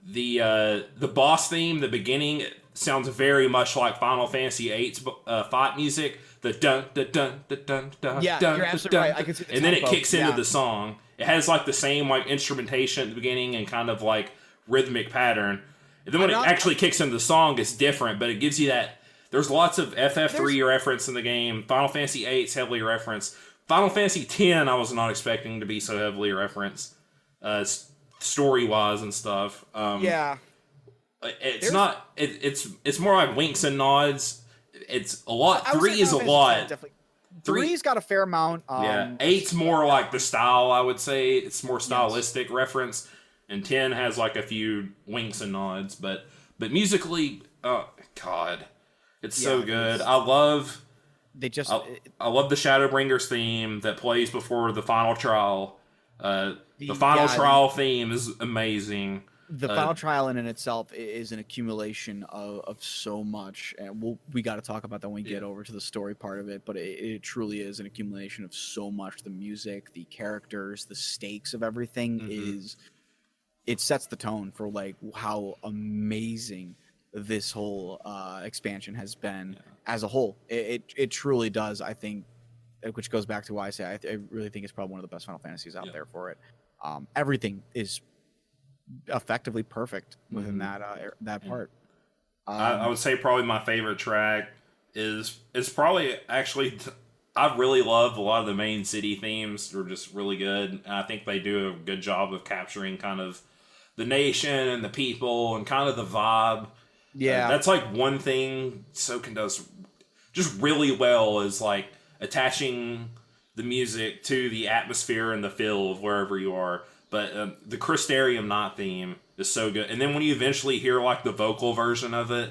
Speaker 1: The boss theme, the beginning, sounds very much like Final Fantasy VIII's fight music. The dun dun dun dun dun dun.
Speaker 2: Yeah,
Speaker 1: dun,
Speaker 2: you're absolutely
Speaker 1: dun,
Speaker 2: right. I can see the
Speaker 1: and then it
Speaker 2: tempo.
Speaker 1: kicks into the song. It has like the same like instrumentation at the beginning and kind of like rhythmic pattern. And then when it actually kicks into the song, it's different, but it gives you that. There's lots of FF3 reference in the game. Final Fantasy VIII's heavily referenced. Final Fantasy X, I was not expecting to be so heavily referenced, story-wise and stuff. It's not. It's more like winks and nods. It's a lot. 3 is a lot.
Speaker 2: 3's got a fair amount.
Speaker 1: 8's more like the style. I would say it's more stylistic reference, and 10 has like a few winks and nods. But musically, oh god. It's so good. I love the Shadowbringers theme that plays before the final trial. The final trial theme is amazing.
Speaker 2: The final trial in itself is an accumulation of so much, and we got to talk about that when we get over to the story part of it. But it truly is an accumulation of so much. The music, the characters, the stakes of everything it sets the tone for like how amazing this whole expansion has been as a whole. It truly does, I think, which goes back to why I say I really think it's probably one of the best Final Fantasies out there for it. Everything is effectively perfect within that
Speaker 1: Yeah.
Speaker 2: part.
Speaker 1: I would say probably my favorite track is probably actually. I really love a lot of the main city themes. They're just really good. And I think they do a good job of capturing kind of the nation and the people and kind of the vibe.
Speaker 2: Yeah.
Speaker 1: That's like one thing Soken does just really well is like attaching the music to the atmosphere and the feel of wherever you are. But the Crystarium Knot theme is so good. And then when you eventually hear like the vocal version of it,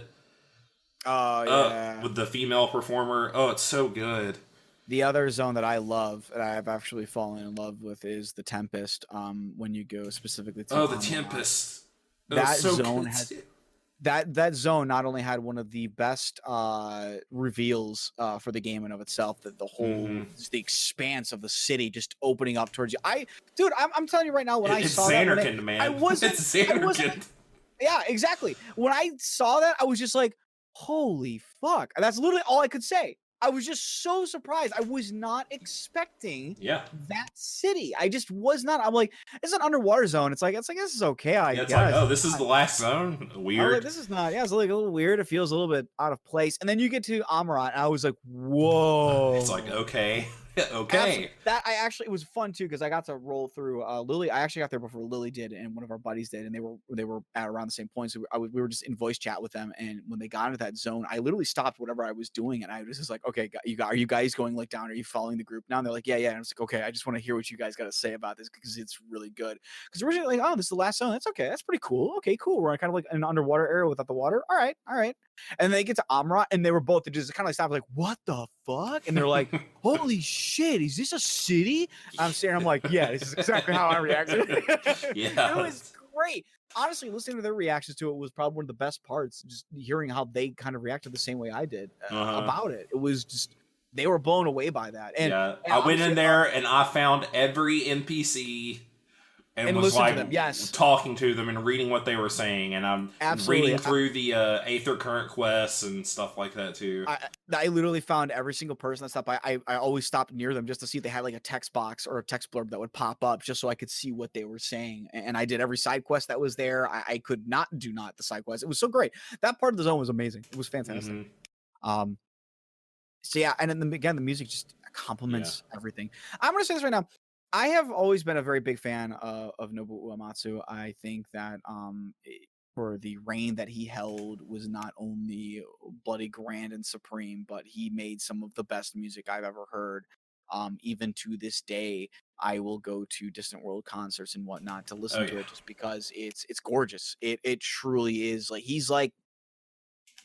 Speaker 2: Oh yeah.
Speaker 1: with the female performer, oh, it's so good.
Speaker 2: The other zone that I love, that I've actually fallen in love with, is the Tempest. When you go specifically to
Speaker 1: Oh, the
Speaker 2: Amarok.
Speaker 1: Tempest.
Speaker 2: That
Speaker 1: so
Speaker 2: zone
Speaker 1: good.
Speaker 2: has that zone not only had one of the best reveals for the game in of itself, that the whole the expanse of the city just opening up towards you. I'm telling you right now, when I saw
Speaker 1: Xanarkand,
Speaker 2: that,
Speaker 1: man.
Speaker 2: I wasn't.
Speaker 1: It's Xanarkand.
Speaker 2: Yeah, exactly. When I saw that, I was just like, holy fuck. And that's literally all I could say. I was just so surprised. I was not expecting that city. I just was not. I'm like, it's an underwater zone. It's like this is okay, I guess.
Speaker 1: Like, oh, this is the last zone? Weird.
Speaker 2: Like, this is not, it's like a little weird. It feels a little bit out of place. And then you get to Amarok, and I was like, whoa.
Speaker 1: It's like, okay. Okay.
Speaker 2: That it was fun too, because I got to roll through Lily. I actually got there before Lily did, and one of our buddies did, and they were at around the same point. So we were just in voice chat with them, and when they got into that zone, I literally stopped whatever I was doing, and I was just like, okay, are you guys going like down? Are you following the group now? And they're like, yeah. And I was like, okay, I just want to hear what you guys got to say about this, because it's really good. Because originally, like, oh, this is the last zone. That's okay. That's pretty cool. Okay, cool. We're kind of like an underwater area without the water. All right. And they get to Amarok, and they just kind of like stopped, like, what the fuck? And they're like, holy shit, is this a city? I'm saying, I'm like, yeah, this is exactly how I reacted.
Speaker 1: Yeah.
Speaker 2: It was great. Honestly, listening to their reactions to it was probably one of the best parts. Just hearing how they kind of reacted the same way I did about it. It was just, they were blown away by that. And
Speaker 1: I went in there and I found every NPC and was like
Speaker 2: to them, yes.
Speaker 1: talking to them and reading what they were saying, and I'm reading through the Aether Current quests and stuff like that too.
Speaker 2: I literally found every single person that stopped by. I always stopped near them just to see if they had like a text box or a text blurb that would pop up, just so I could see what they were saying. And I did every side quest that was there. I could not do the side quest. It was so great. That part of the zone was amazing. It was fantastic. So yeah, and then again, the music just complements everything. I'm gonna say this right now. I have always been a very big fan of Nobuo Uematsu. I think that for the reign that he held was not only bloody grand and supreme, but he made some of the best music I've ever heard. Even to this day, I will go to Distant World concerts and whatnot to listen to it, just because it's gorgeous. It truly is. Like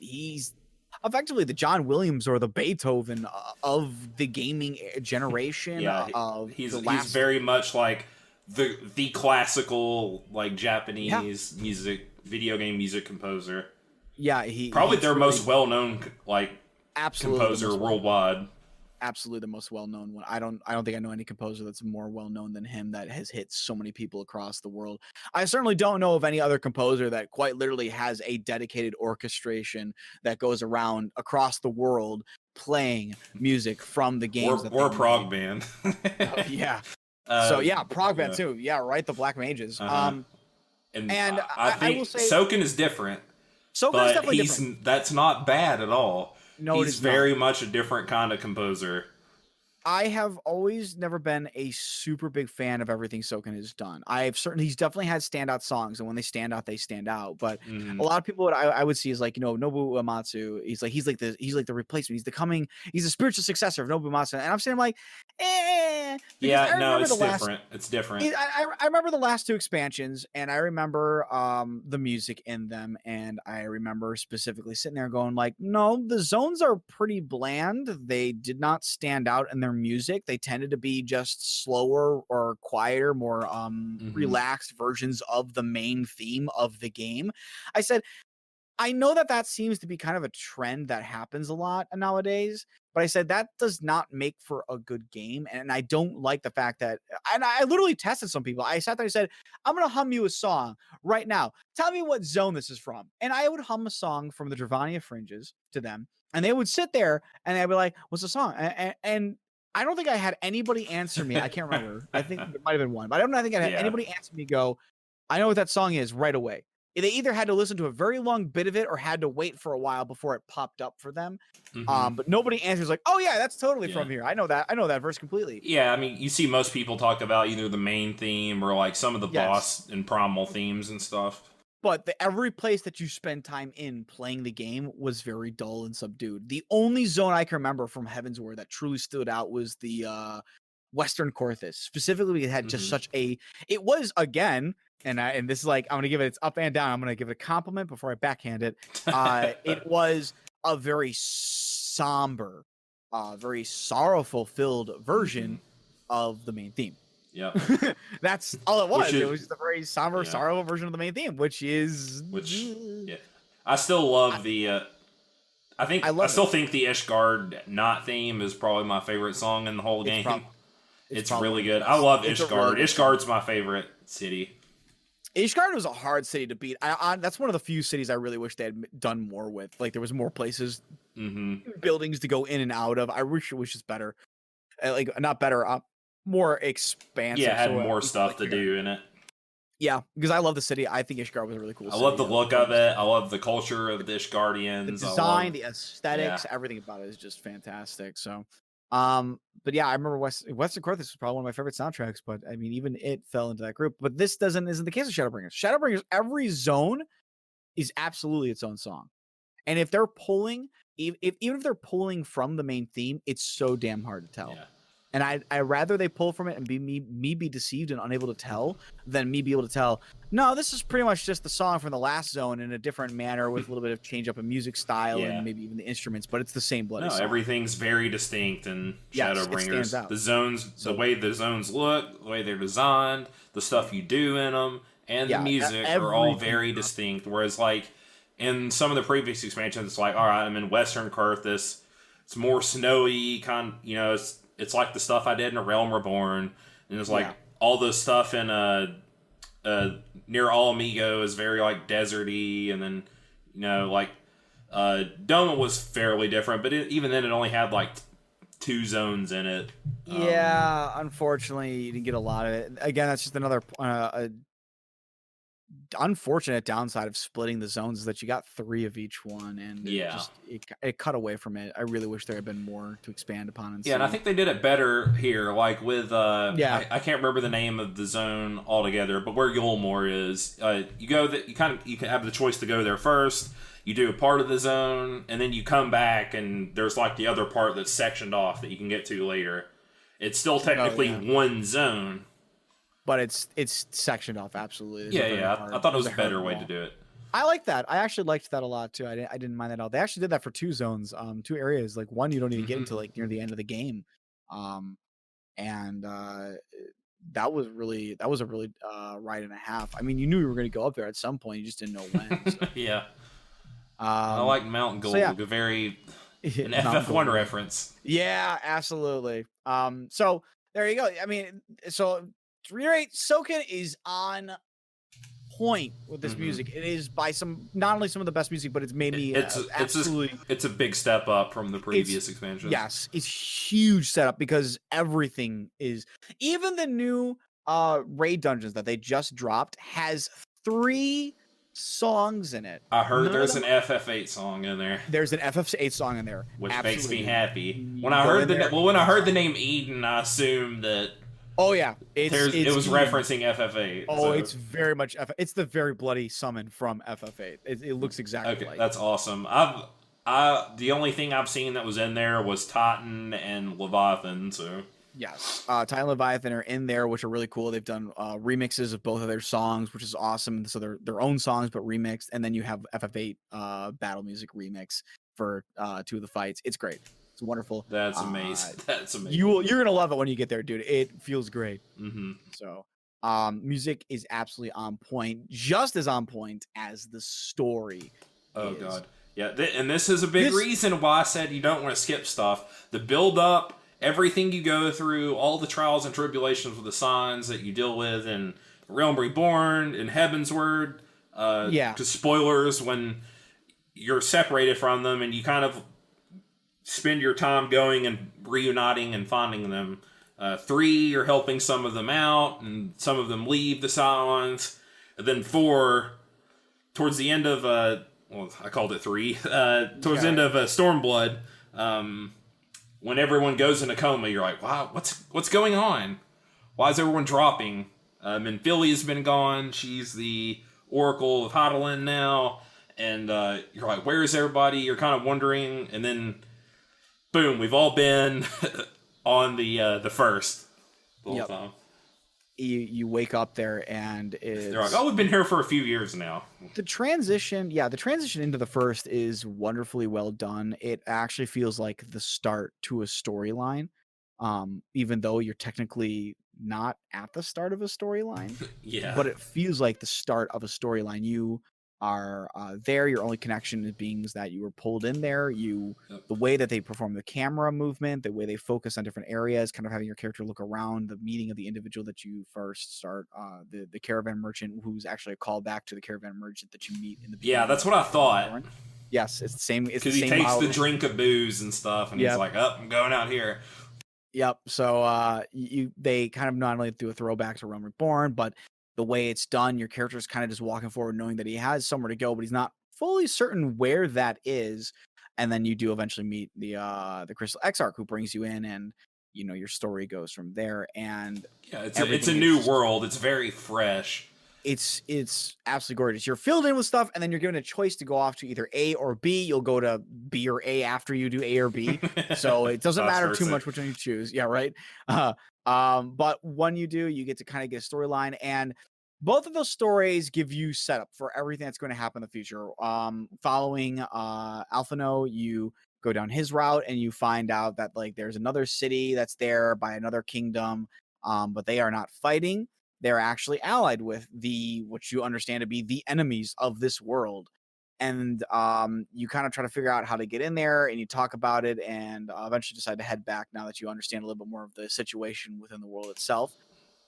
Speaker 2: he's effectively the John Williams or the Beethoven of the gaming generation.
Speaker 1: He's very much like the classical, like, Japanese music, video game music composer.
Speaker 2: Yeah,
Speaker 1: probably their most well-known, like, composer worldwide.
Speaker 2: Absolutely the most well-known one. I don't think I know any composer that's more well-known than him, that has hit so many people across the world. I certainly don't know of any other composer that quite literally has a dedicated orchestration that goes around across the world playing music from the games.
Speaker 1: Or prog band.
Speaker 2: Yeah. So yeah, prog band too. Yeah, right. The Black Mages. And I think
Speaker 1: will say Soken is different.
Speaker 2: Soken is definitely different.
Speaker 1: That's not bad at all.
Speaker 2: No,
Speaker 1: he's very much a different kind of composer.
Speaker 2: I have always never been a super big fan of everything Soken has done. He's definitely had standout songs, and when they stand out, they stand out. But a lot of people, what I would see is like, Nobuo Uematsu. He's like the replacement. He's the spiritual successor of Nobuo Uematsu. And I'm saying, like,
Speaker 1: yeah, no, it's different. It's different.
Speaker 2: I remember the last two expansions, and I remember the music in them, and I remember specifically sitting there going like, no, the zones are pretty bland. They did not stand out in their music. They tended to be just slower or quieter, more relaxed versions of the main theme of the game. I said, I know that seems to be kind of a trend that happens a lot nowadays, but I said that does not make for a good game. And I don't like the fact that, and I literally tested some people. I sat there and said, I'm going to hum you a song right now. Tell me what zone this is from. And I would hum a song from the Dravania Fringes to them. And they would sit there and they'd be like, what's the song? And I don't think I had anybody answer me. I can't remember. I think there might have been one, but I don't think I had anybody answer me go, I know what that song is right away. They either had to listen to a very long bit of it or had to wait for a while before it popped up for them. But nobody answers like, oh yeah, that's totally from here. I know that verse completely.
Speaker 1: Yeah, I mean, you see most people talk about either the main theme or like some of the boss and primal themes and stuff.
Speaker 2: But every place that you spend time in playing the game was very dull and subdued. The only zone I can remember from Heavensward that truly stood out was the Western Corthus. Specifically, it had just such a. It was again, and this is like I'm gonna give it its up and down. I'm gonna give it a compliment before I backhand it. It was a very somber, very sorrowful filled version of the main theme.
Speaker 1: Yeah,
Speaker 2: that's all it was. It was just a very somber, sorrowful version of the main theme, which
Speaker 1: I still love the. I still think the Ishgard Knot theme is probably my favorite song in the whole game. It's really good. I love Ishgard. Really Ishgard's my favorite city.
Speaker 2: Ishgard was a hard city to beat. That's one of the few cities I really wish they had done more with. Like there was more places, buildings to go in and out of. I wish it was just better. Like not better, more expansive.
Speaker 1: Yeah, had more stuff to do in it.
Speaker 2: Yeah, because I love the city. I think Ishgard was a really cool city.
Speaker 1: I love the look of it. I love the culture of the Ishgardians.
Speaker 2: The design, the aesthetics, everything about it is just fantastic. So, but yeah, I remember Western Corthus was probably one of my favorite soundtracks. But I mean, even it fell into that group. But this isn't the case of Shadowbringers. Shadowbringers, every zone is absolutely its own song, and if they're pulling, even if they're pulling from the main theme, it's so damn hard to tell.
Speaker 1: Yeah.
Speaker 2: And I rather they pull from it and me be deceived and unable to tell than me be able to tell, no, this is pretty much just the song from the last zone in a different manner with a little bit of change up in music style and maybe even the instruments, but it's the same bloody song.
Speaker 1: Everything's very distinct in Shadowbringers. The zones, the way the zones look, the way they're designed, the stuff you do in them, and the music are all very distinct. Whereas like in some of the previous expansions, it's like, all right, I'm in Western Carthus. It's more snowy, it's like the stuff I did in A Realm Reborn, and it's like all the stuff in near All Amigo is very like deserty, and then Doma was fairly different, but even then it only had like 2 zones in it.
Speaker 2: Yeah, unfortunately, you didn't get a lot of it. Again, that's just another unfortunate downside of splitting the zones is that you got 3 of each one, and it cut away from it. I really wish there had been more to expand upon.
Speaker 1: And I think they did it better here, like with I can't remember the name of the zone altogether, but where Yulmore is, you can have the choice to go there first. You do a part of the zone, and then you come back, and there's like the other part that's sectioned off that you can get to later. It's still technically one zone.
Speaker 2: But it's sectioned off absolutely.
Speaker 1: I thought it was a better way to do it.
Speaker 2: I like that. I actually liked that a lot too. I didn't mind that at all. They actually did that for 2 zones, 2 areas. Like one you don't even get into like near the end of the game, and that was a really ride and a half. I mean, you knew you were going to go up there at some point. You just didn't know when. So.
Speaker 1: Yeah. I like Mount Gold. A very an FF1 reference.
Speaker 2: Yeah, absolutely. So there you go. I mean, so. To reiterate, Soken is on point with this music. It is by not only some of the best music, but it's made me absolutely.
Speaker 1: It's a big step up from the previous expansion.
Speaker 2: Yes, it's huge setup because everything is. Even the new raid dungeons that they just dropped has 3 songs in it.
Speaker 1: I heard there's an FF8 song in there.
Speaker 2: The's an FF8 song in there,
Speaker 1: which makes me happy. When I heard the name Eden, I assumed that.
Speaker 2: Oh yeah,
Speaker 1: it was referencing FF8.
Speaker 2: Oh, so. It's very much It's the very bloody summon from FF8. It looks exactly like.
Speaker 1: That's awesome. The only thing I've seen that was in there was Titan and Leviathan. So
Speaker 2: yes, Titan and Leviathan are in there, which are really cool. They've done remixes of both of their songs, which is awesome. So they're their own songs but remixed, and then you have FF8 battle music remix for 2 of the fights. It's great. It's wonderful.
Speaker 1: That's amazing. That's amazing.
Speaker 2: You're gonna love it when you get there, dude. It feels great.
Speaker 1: Mm-hmm.
Speaker 2: So, music is absolutely on point, just as on point as the story.
Speaker 1: Oh god, yeah. And this is a big reason why I said you don't want to skip stuff. The build up, everything you go through, all the trials and tribulations with the signs that you deal with in Realm Reborn, in Heavensward. Because spoilers, when you're separated from them and you kind of spend your time going and reuniting and finding them. 3, you're helping some of them out, and some of them leave the Silence. And then 4, towards the end of well, I called it 3. Towards the end of Stormblood, when everyone goes in a coma, you're like, wow, what's going on? Why is everyone dropping? And Philly has been gone. She's the Oracle of Hodelin now. And you're like, where is everybody? You're kind of wondering. And then, boom, we've all been on the first the whole time.
Speaker 2: You wake up there and
Speaker 1: they're like, oh, we've been here for a few years now.
Speaker 2: The transition into the first is wonderfully well done. It actually feels like the start to a storyline, even though you're technically not at the start of a storyline.
Speaker 1: Yeah.
Speaker 2: But it feels like the start of a storyline. You are there. Your only connection is being that you were pulled in there. The way that they perform the camera movement, the way they focus on different areas, kind of having your character look around, the meeting of the individual that you first start, the caravan merchant, who's actually a callback to the caravan merchant that you meet in the beginning.
Speaker 1: Yeah, that's what I thought.
Speaker 2: Yes, it's the same. It's
Speaker 1: because he takes the drink of booze and stuff, and he's like, "Oh, I'm going out here."
Speaker 2: Yep. So they kind of not only do a throwback to Realm Reborn, but the way it's done, your character is kind of just walking forward knowing that he has somewhere to go, but he's not fully certain where that is. And then you do eventually meet the Crystal Exarch, who brings you in, and your story goes from there. And
Speaker 1: yeah, it's a new world. It's very fresh.
Speaker 2: It's absolutely gorgeous. You're filled in with stuff, and then you're given a choice to go off to either A or B. You'll go to B or A after you do A or B. So it doesn't matter too much which one you choose. Yeah, right. But when you do, you get to kind of get a storyline, and both of those stories give you setup for everything that's going to happen in the future. Following Alphino, you go down his route, and you find out that there's another city that's there by another kingdom, but they are not fighting. They're actually allied with what you understand to be the enemies of this world. And you kind of try to figure out how to get in there, and you talk about it, and eventually decide to head back now that you understand a little bit more of the situation within the world itself.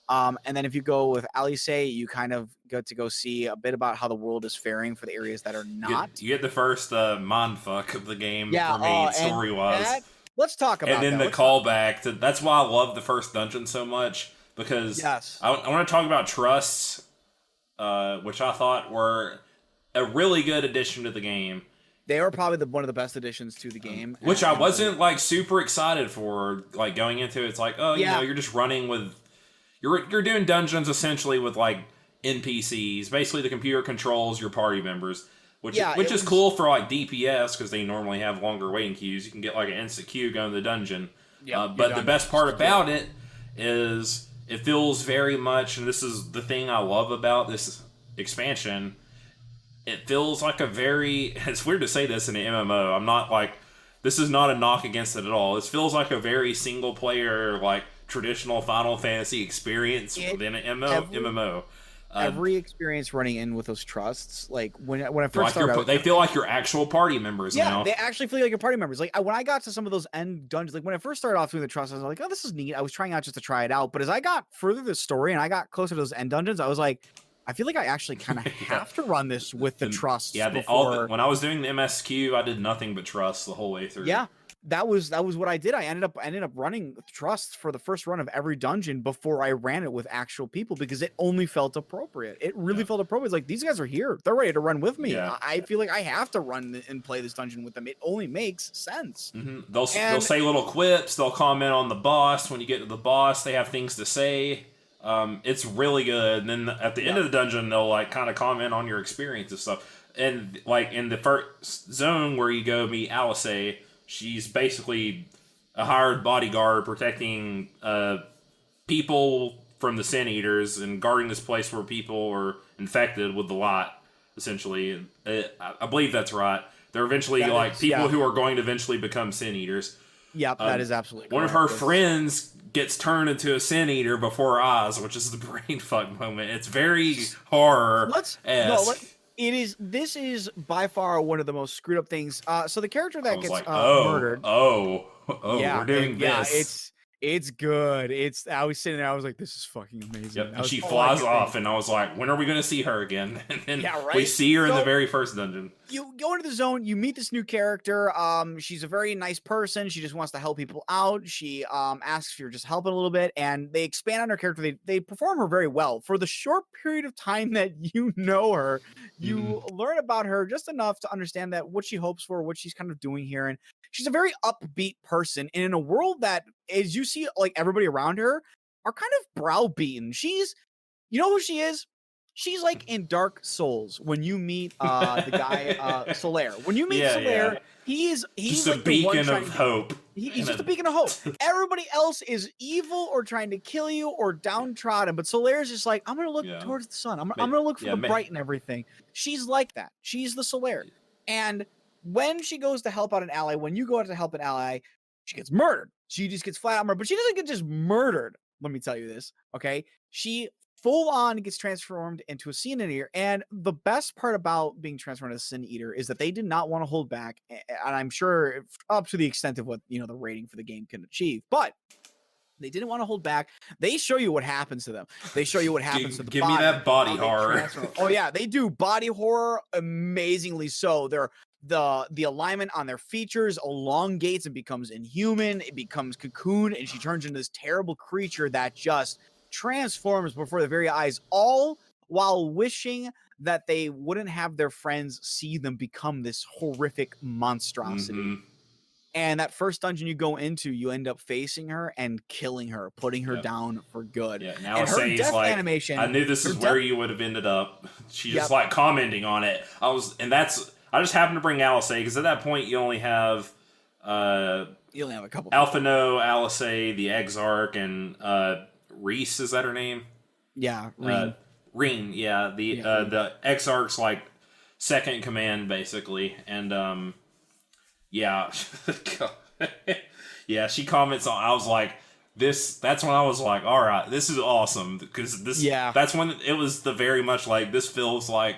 Speaker 2: And then if you go with Alice, you kind of get to go see a bit about how the world is faring for the areas that are not.
Speaker 1: You get the first mind fuck of the game for me, story-wise.
Speaker 2: Let's talk about that.
Speaker 1: And then the callback. That's why I love the first dungeon so much. Because I want to talk about trusts, which I thought were a really good addition to the game.
Speaker 2: They are probably one of the best additions to the game.
Speaker 1: Which I wasn't super excited for, going into it. It's like, you're just running with... You're doing dungeons essentially with NPCs. Basically, the computer controls your party members, which is cool for DPS because they normally have longer waiting queues. You can get an instant queue going to the dungeon. But the best part about it is... It feels very much, and this is the thing I love about this expansion, it feels like it's weird to say this in an MMO. I'm not this is not a knock against it at all. This feels like a very single player, traditional Final Fantasy experience within an MMO.
Speaker 2: Every experience running in with those trusts, when I first started out,
Speaker 1: they feel like your actual party members now.
Speaker 2: Yeah, they actually feel like your party members. When I got to some of those end dungeons, when I first started off doing the trusts, I was like, oh, this is neat. I was trying out just to try it out. But as I got further the story and I got closer to those end dungeons, I was like, I feel like I actually kind of have to run this with the trusts.
Speaker 1: Yeah, when I was doing the MSQ, I did nothing but trust the whole way through.
Speaker 2: Yeah. That was what I did. I ended up running trusts for the first run of every dungeon before I ran it with actual people because it only felt appropriate. It really felt appropriate. It's these guys are here. They're ready to run with me. Yeah. I feel like I have to run and play this dungeon with them. It only makes sense.
Speaker 1: Mm-hmm. They'll say little quips. They'll comment on the boss. When you get to the boss, they have things to say. It's really good. And then at the end of the dungeon, they'll kind of comment on your experience and stuff. And in the first zone where you go meet Alice, she's basically a hired bodyguard protecting people from the Sin Eaters and guarding this place where people are infected with the lot, essentially. I believe that's right. They're eventually people who are going to eventually become Sin Eaters.
Speaker 2: Yep, that is absolutely correct.
Speaker 1: One of her friends gets turned into a Sin Eater before her eyes, which is the brain fuck moment. It's very horror-esque.
Speaker 2: This is by far one of the most screwed up things. So the character that gets murdered.
Speaker 1: We're doing this.
Speaker 2: Yeah, It's good. I was sitting there, I was like, this is fucking amazing.
Speaker 1: Yep,
Speaker 2: That
Speaker 1: and
Speaker 2: was
Speaker 1: she
Speaker 2: all I
Speaker 1: flies
Speaker 2: could
Speaker 1: off,
Speaker 2: think.
Speaker 1: and I was like, when are we going to see her again? And then
Speaker 2: Yeah,
Speaker 1: we
Speaker 2: right?
Speaker 1: see her in the
Speaker 2: So-
Speaker 1: very first dungeon.
Speaker 2: You go into the zone, you meet this new character. She's a very nice person. She just wants to help people out. She asks if you're just helping a little bit, and they expand on her character. They perform her very well. For the short period of time that you know her, you learn about her just enough to understand that what she hopes for, what she's kind of doing here. And she's a very upbeat person. And in a world that, as you see, like everybody around her are kind of browbeaten. You know who she is? She's like in Dark Souls when you meet the guy Solaire. When you meet
Speaker 1: Yeah,
Speaker 2: Solaire,
Speaker 1: yeah.
Speaker 2: he's
Speaker 1: Just
Speaker 2: like
Speaker 1: a beacon
Speaker 2: the one
Speaker 1: of hope.
Speaker 2: he's just a beacon of hope. Everybody else is evil or trying to kill you or downtrodden, but Solaire's just like, I'm gonna look towards the sun. I'm gonna look for the bright and everything. She's like that. She's the Solaire. And when she goes to help out an ally, when you go out to help an ally, she gets murdered. She just gets flat out murdered, but she doesn't get just murdered. Let me tell you this, okay? She full on gets transformed into a Sin Eater. And the best part about being transformed into a Sin Eater is that they did not want to hold back. And I'm sure up to the extent of what, the rating for the game can achieve, but they didn't want to hold back. They show you what happens to them. They show you what happens to the
Speaker 1: Give
Speaker 2: body.
Speaker 1: me that body horror.
Speaker 2: Oh yeah, they do body horror amazingly so. The alignment on their features elongates and becomes inhuman. It becomes cocoon, and she turns into this terrible creature that just transforms before their very eyes, all while wishing that they wouldn't have their friends see them become this horrific monstrosity. And that first dungeon you go into, you end up facing her and killing her, putting her down for good.
Speaker 1: Yeah, now
Speaker 2: and her death
Speaker 1: like,
Speaker 2: animation.
Speaker 1: I knew this is where you would have ended up. She just like commenting on it. I just happened to bring Alice because at that point you only have
Speaker 2: you only have a couple.
Speaker 1: Alphino, Alice, the Exarch, and Reese, is that her name?
Speaker 2: Yeah, Reen.
Speaker 1: Reen, yeah. The Exarch's like second in command basically, and yeah. Yeah, she comments on, I was like, that's when I was like, all right, this is awesome, because that's when it was the very much like, this feels like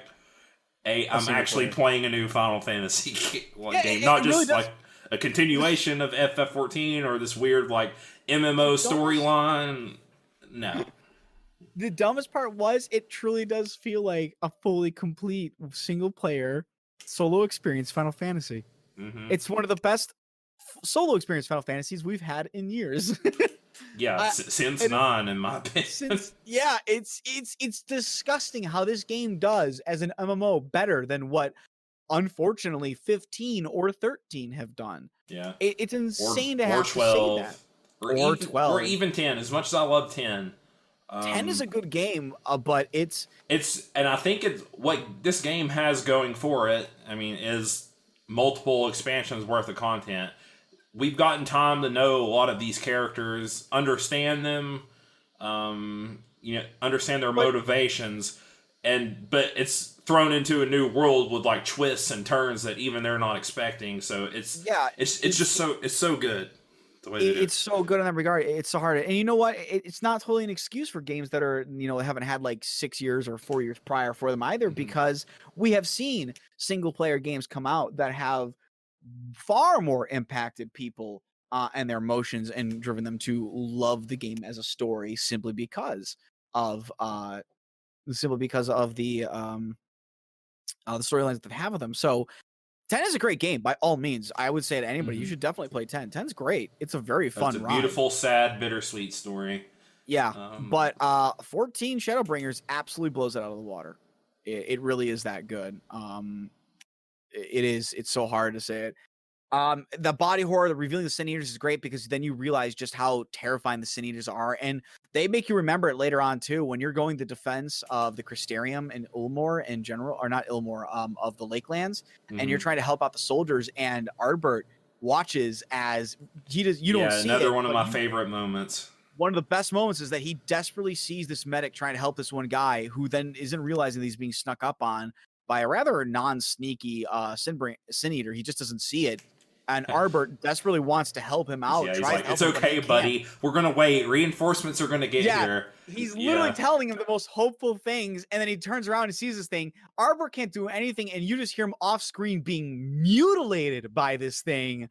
Speaker 1: I'm actually playing a new Final Fantasy game, not just really like a continuation of FF14 or this weird like MMO storyline. No.
Speaker 2: The dumbest part was it truly does feel like a fully complete single player solo experience Final Fantasy. It's one of the best solo experience Final Fantasies we've had in years.
Speaker 1: Yeah, since 9 in my opinion.
Speaker 2: It's disgusting how this game does as an MMO better than what unfortunately 15 or 13 have done.
Speaker 1: Yeah.
Speaker 2: It's insane to have
Speaker 1: 12,
Speaker 2: to say that. Or 12.
Speaker 1: Or even 10, as much as I love 10.
Speaker 2: 10 is a good game, but it's
Speaker 1: and I think it's what this game has going for it, I mean, is multiple expansions worth of content. We've gotten time to know a lot of these characters, understand them, understand their motivations, but it's thrown into a new world with like twists and turns that even they're not expecting. So it's so good.
Speaker 2: It's so good in that regard. It's so hard, and you know what? It's not totally an excuse for games that are haven't had like 6 years or 4 years prior for them either, because we have seen single player games come out that have far more impacted people and their emotions and driven them to love the game as a story simply because of the storylines that they have with them. So 10 is a great game by all means. I would say to anybody, you should definitely play 10. 10's great. It's a very fun ride.
Speaker 1: It's a beautiful, sad, bittersweet story.
Speaker 2: Yeah, but 14 Shadowbringers absolutely blows it out of the water. It really is that good. It's so hard to say it. The body horror, the revealing the Sin Eaters is great because then you realize just how terrifying the Sin Eaters are, and they make you remember it later on too when you're going the defense of the Crystarium and Ilmore in general, or not Ilmore, of the Lakelands, and you're trying to help out the soldiers, and Ardbert watches as you don't see
Speaker 1: another
Speaker 2: it,
Speaker 1: one of my favorite moments.
Speaker 2: One of the best moments is that he desperately sees this medic trying to help this one guy who then isn't realizing that he's being snuck up on by a rather non-sneaky Sin Eater. He just doesn't see it. And Ardbert desperately wants to help him out.
Speaker 1: Yeah, he's like, it's okay, buddy. We're going to wait. Reinforcements are going to get here.
Speaker 2: He's literally telling him the most hopeful things, and then he turns around and sees this thing. Ardbert can't do anything, and you just hear him off screen being mutilated by this thing.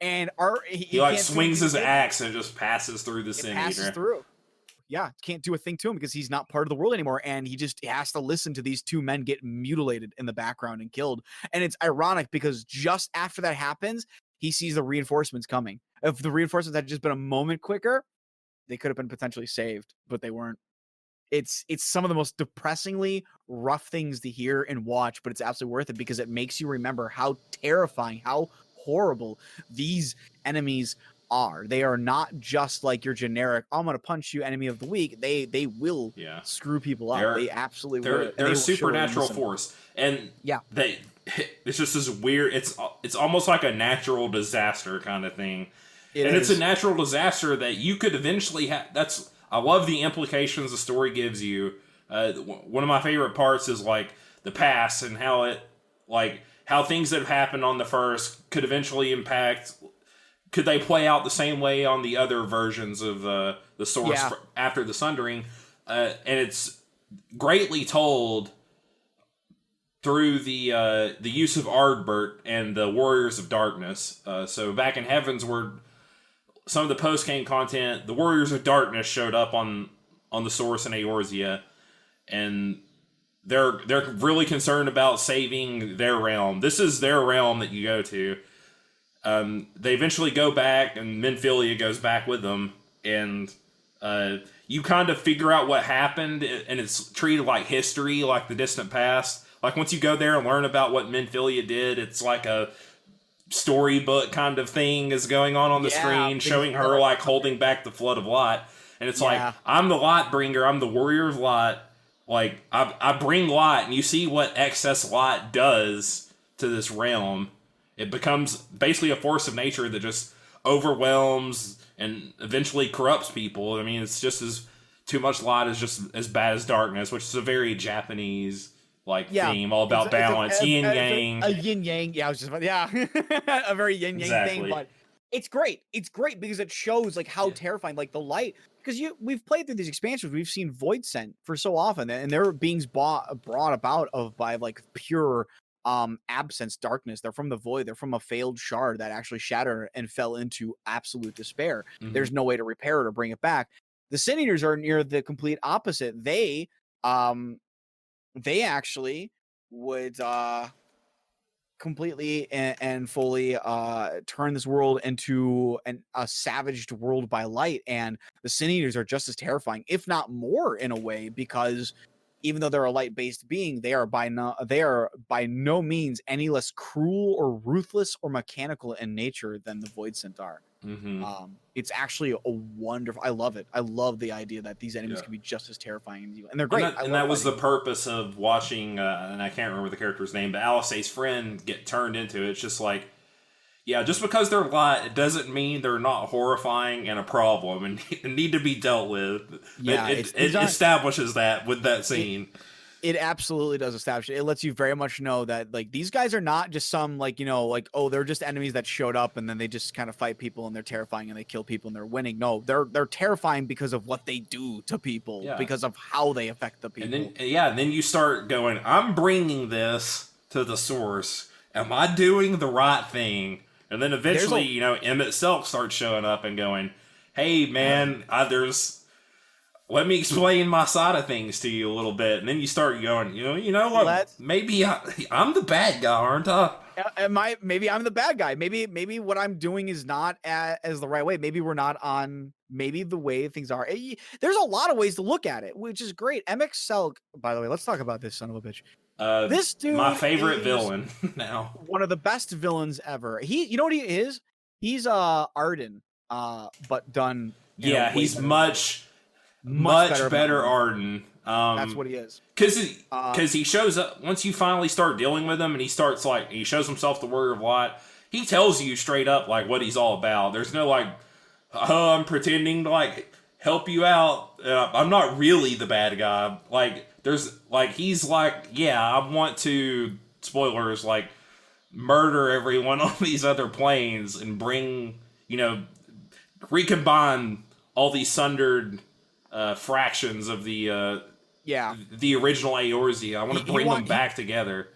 Speaker 2: and
Speaker 1: he like
Speaker 2: can't
Speaker 1: swings his axe and it just passes through the Sin
Speaker 2: passes
Speaker 1: Eater.
Speaker 2: through. Yeah, can't do a thing to him because he's not part of the world anymore, and he just has to listen to these two men get mutilated in the background and killed. And it's ironic because just after that happens, he sees the reinforcements coming. If the reinforcements had just been a moment quicker, they could have been potentially saved, but they weren't. It's some of the most depressingly rough things to hear and watch, but it's absolutely worth it because it makes you remember how terrifying, how horrible these enemies are. They are not just like your generic, I'm gonna punch you enemy of the week. They will screw people up. They absolutely will.
Speaker 1: They're a supernatural force. And it's just this weird, it's almost like a natural disaster kind of thing. It's a natural disaster that you could eventually have. I love the implications the story gives you. One of my favorite parts is like the past and how things that have happened on the first could eventually impact. Could they play out the same way on the other versions of the source after the Sundering? And it's greatly told through the use of Ardbert and the Warriors of Darkness. So back in Heavensward, some of the post-game content, the Warriors of Darkness showed up on the source in Eorzea, and they're really concerned about saving their realm. This is their realm that you go to. They eventually go back, and Minfilia goes back with them, and you kind of figure out what happened, and it's treated like history, like the distant past. Like, once you go there and learn about what Minfilia did, it's like a storybook kind of thing is going on the screen, showing her like holding back the flood of light, and it's like, I'm the light bringer, I'm the warrior of light, like I bring light, and you see what excess light does to this realm. It becomes basically a force of nature that just overwhelms and eventually corrupts people. I mean, it's just as too much light is just as bad as darkness, which is a very Japanese theme, all about balance, yin yang.
Speaker 2: A yin yang, I was just a very yin yang thing, but it's great. It's great because it shows like how terrifying, like the light. Because we've played through these expansions, we've seen Void Sent for so often, and they're being brought about by like pure absence, darkness. They're from the void. They're from a failed shard that actually shattered and fell into absolute despair. Mm-hmm. There's no way to repair it or bring it back. The Sin Eaters are near the complete opposite. They actually would completely and fully turn this world into a savaged world by light, and the Sin Eaters are just as terrifying, if not more, in a way, because even though they're a light-based being, they are by no means any less cruel or ruthless or mechanical in nature than the Void Sent are. Mm-hmm. It's actually a wonderful. I love it. I love the idea that these enemies can be just as terrifying, and they're great.
Speaker 1: And that was the purpose of watching. And I can't remember the character's name, but Alisaie's friend get turned into it. It's just like, just because they're light, it doesn't mean they're not horrifying and a problem and need to be dealt with. Yeah, it establishes that with that scene.
Speaker 2: It absolutely does establish it. It lets you very much know that like these guys are not just some they're just enemies that showed up and then they just kind of fight people and they're terrifying and they kill people and they're winning. No, they're terrifying because of what they do to people, because of how they affect the people.
Speaker 1: And then you start going, I'm bringing this to the source. Am I doing the right thing? And then eventually, Emmett Selk starts showing up and going, hey, man, let me explain my side of things to you a little bit. And then you start going, you know what? Maybe I'm the bad guy, aren't I?
Speaker 2: Maybe I'm the bad guy. Maybe what I'm doing is not as the right way. Maybe we're not on the way things are. There's a lot of ways to look at it, which is great. Emmett Selk, by the way, let's talk about this son of a bitch. This dude,
Speaker 1: my favorite villain now.
Speaker 2: One of the best villains ever. You know what he is? He's Arden, but done.
Speaker 1: He's much better Arden.
Speaker 2: That's what he is.
Speaker 1: Because he shows up once you finally start dealing with him, and he shows himself the Warrior of Light. He tells you straight up like what he's all about. There's no I'm pretending to help you out. I'm not really the bad guy. He's I want to, spoilers, murder everyone on these other planes and bring, recombine all these sundered fractions of the original Eorzea. I want to bring them back together.